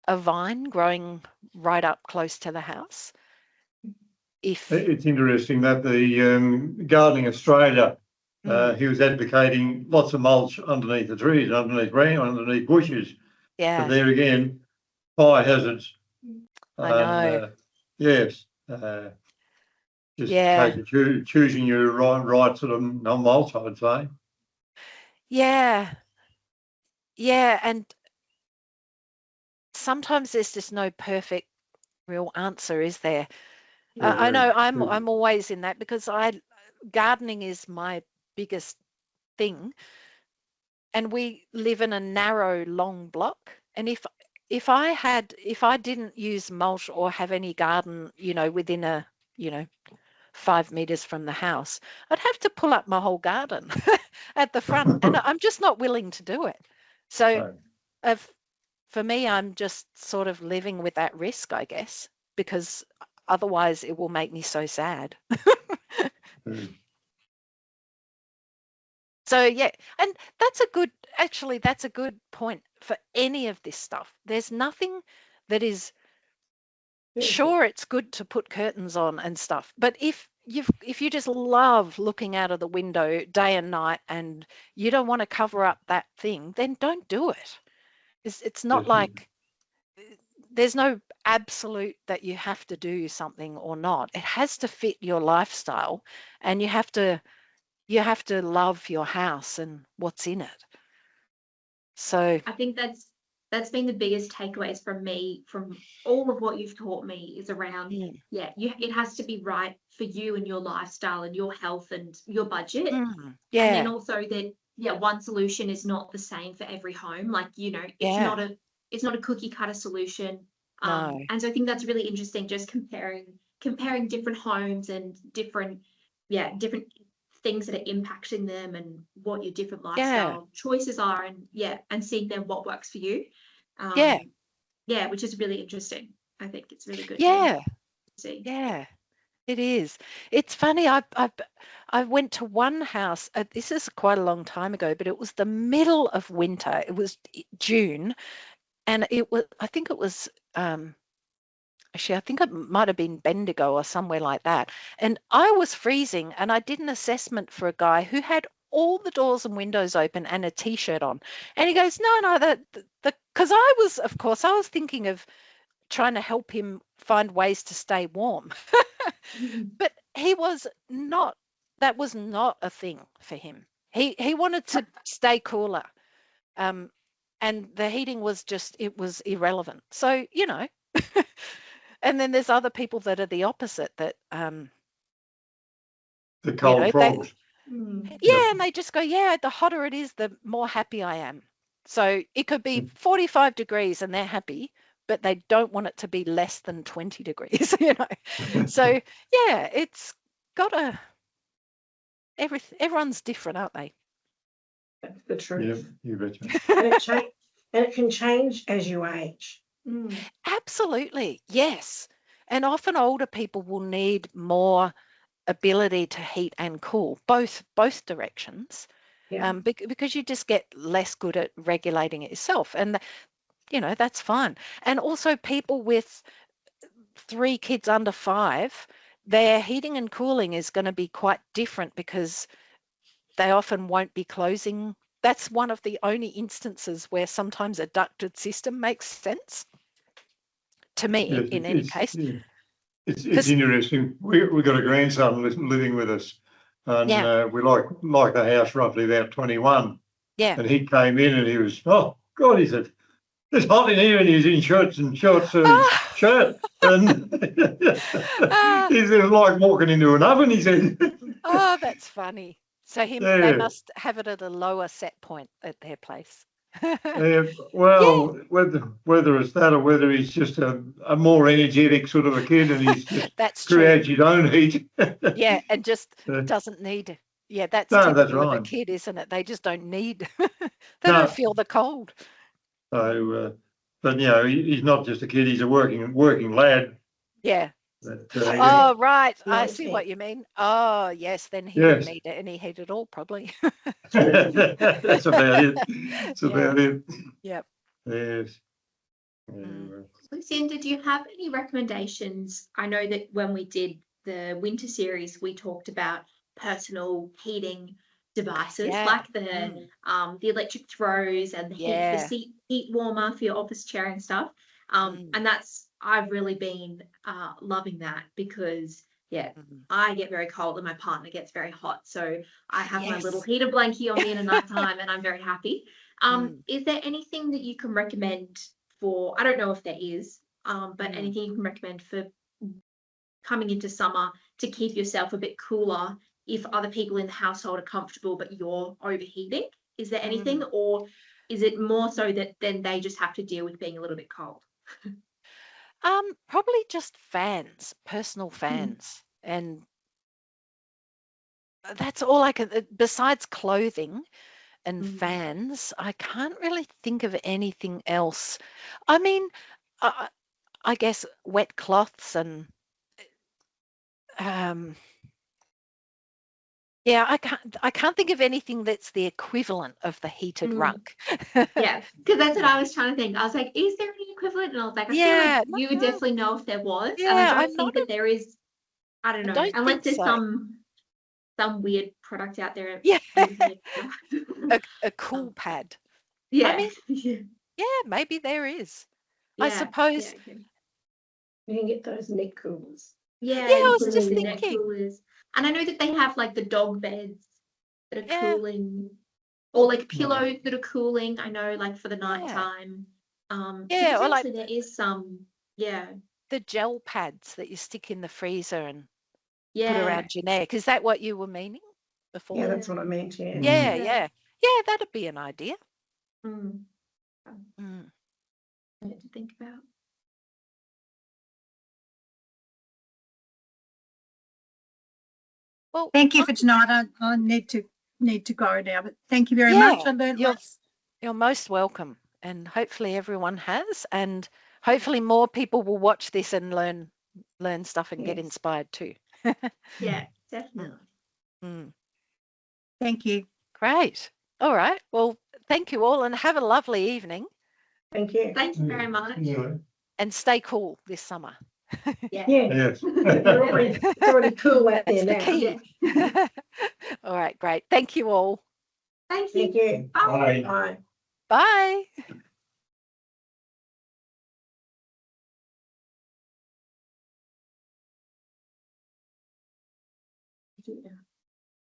a vine growing right up close to the house. It's interesting that the Gardening Australia, he was advocating lots of mulch underneath the trees, underneath bushes. Yeah. But there again, fire hazards. I know. Yes. Just take choosing your right sort of mulch, I would say. Yeah. Yeah, and sometimes there's just no perfect real answer, is there? I know I'm always in that, because gardening is my biggest thing, and we live in a narrow, long block, and if I didn't use mulch or have any garden, within a 5 meters from the house, I'd have to pull up my whole garden at the front, and I'm just not willing to do it. So for me, I'm just sort of living with that risk, I guess, because otherwise it will make me so sad. So yeah, and that's a good point for any of this stuff. There's nothing that is sure, it's good to put curtains on and stuff, but if you just love looking out of the window day and night and you don't want to cover up that thing, then don't do it. It's not like there's no absolute that you have to do something or not. It has to fit your lifestyle, and you have to love your house and what's in it. So I think that's been the biggest takeaways from me from all of what you've taught me is around, it has to be right for you and your lifestyle and your health and your budget. And then also that, one solution is not the same for every home. Like, it's not a cookie cutter solution. No. And so I think that's really interesting, just comparing different homes and different things that are impacting them and what your different lifestyle choices are, and seeing then what works for you. Which is really interesting. I think it's really good to see. Yeah, it is. It's funny. I went to one house. This is quite a long time ago, but it was the middle of winter. It was June, and I think it was. Actually, I think it might have been Bendigo or somewhere like that. And I was freezing, and I did an assessment for a guy who had all the doors and windows open and a t-shirt on. And he goes, no, because I was thinking of trying to help him find ways to stay warm. But that was not a thing for him. He wanted to stay cooler. And the heating was irrelevant. So, and then there's other people that are the opposite, that the cold frogs. And they just go, the hotter it is, the more happy I am. So it could be 45 degrees and they're happy, but they don't want it to be less than 20 degrees, So it's got everyone's different, aren't they? That's the truth. Yeah, you betcha. And it can change as you age. Absolutely, yes. And often older people will need more ability to heat and cool, both directions, because you just get less good at regulating it yourself, and that's fine. And also people with 3 kids under 5, their heating and cooling is going to be quite different because they often won't be closing. That's one of the only instances where sometimes a ducted system makes sense to me, in any case. It's interesting. We've got a grandson living with us, and we like the house roughly about 21. Yeah. And he came in and he was, oh God, he said, it's hot in here, and he's in shorts and shorts and shirt, and he said, it's like walking into an oven. He said. Oh, that's funny. So they must have it at a lower set point at their place. Well, whether it's that or whether he's just a more energetic sort of a kid, and he's just creates his own heat. And just doesn't need. Yeah, that's right. Of a kid, isn't it? They just don't need. They don't feel the cold. So, but he's not just a kid; he's a working lad. Yeah. But, right. I see what you mean. Oh, yes. Then he wouldn't need any heat at all, probably. That's about it. That's about it. Yep. Yes. Lucinda, do you have any recommendations? I know that when we did the winter series, we talked about personal heating devices like the electric throws and the heat warmer for your office chair and stuff. And I've really been loving that because I get very cold and my partner gets very hot. So I have my little heater blankie on me in the night time and I'm very happy. Is there anything that you can recommend for, I don't know if there is, but anything you can recommend for coming into summer to keep yourself a bit cooler if other people in the household are comfortable but you're overheating? Is there anything, or is it more so that then they just have to deal with being a little bit cold? Probably just fans, personal fans. And that's all I can, besides clothing and fans, I can't really think of anything else. I mean, I guess wet cloths and yeah, I can't think of anything that's the equivalent of the heated rug. Yeah, because that's what I was trying to think. I was like, is there any equivalent? And I was like, I feel like you would definitely know if there was. And I don't think that there is, I don't know, unless there's some weird product out there. Yeah. a cool pad. Yeah. I mean, yeah, maybe there is. Yeah, I suppose. yeah, okay. You can get those neck coolers. Yeah, I was just the neck thinking. coolers. And I know that they have like the dog beds that are Yeah. cooling, or like pillows that are cooling. I know, like for the nighttime. Yeah, so or like there is some. Yeah. the gel pads that you stick in the freezer and put Yeah. around your neck. Is that what you were meaning before? Yeah, that's what I meant. Yeah. Yeah. That'd be an idea. Mm. Mm. To think about. Well, thank you for tonight. I need to go now, but thank you very much. I learned lots. You're most welcome, and hopefully everyone has, and hopefully more people will watch this and learn stuff and get inspired too. Yeah, definitely. Thank you. Great. All right. Well, thank you all, and have a lovely evening. Thank you. Thank you very much. Yeah. And stay cool this summer. Yeah. Yes. It's already cool out there That's the now. key. All right, great. Thank you all. Thank you. Thank you. Bye. Bye. Bye. Yeah.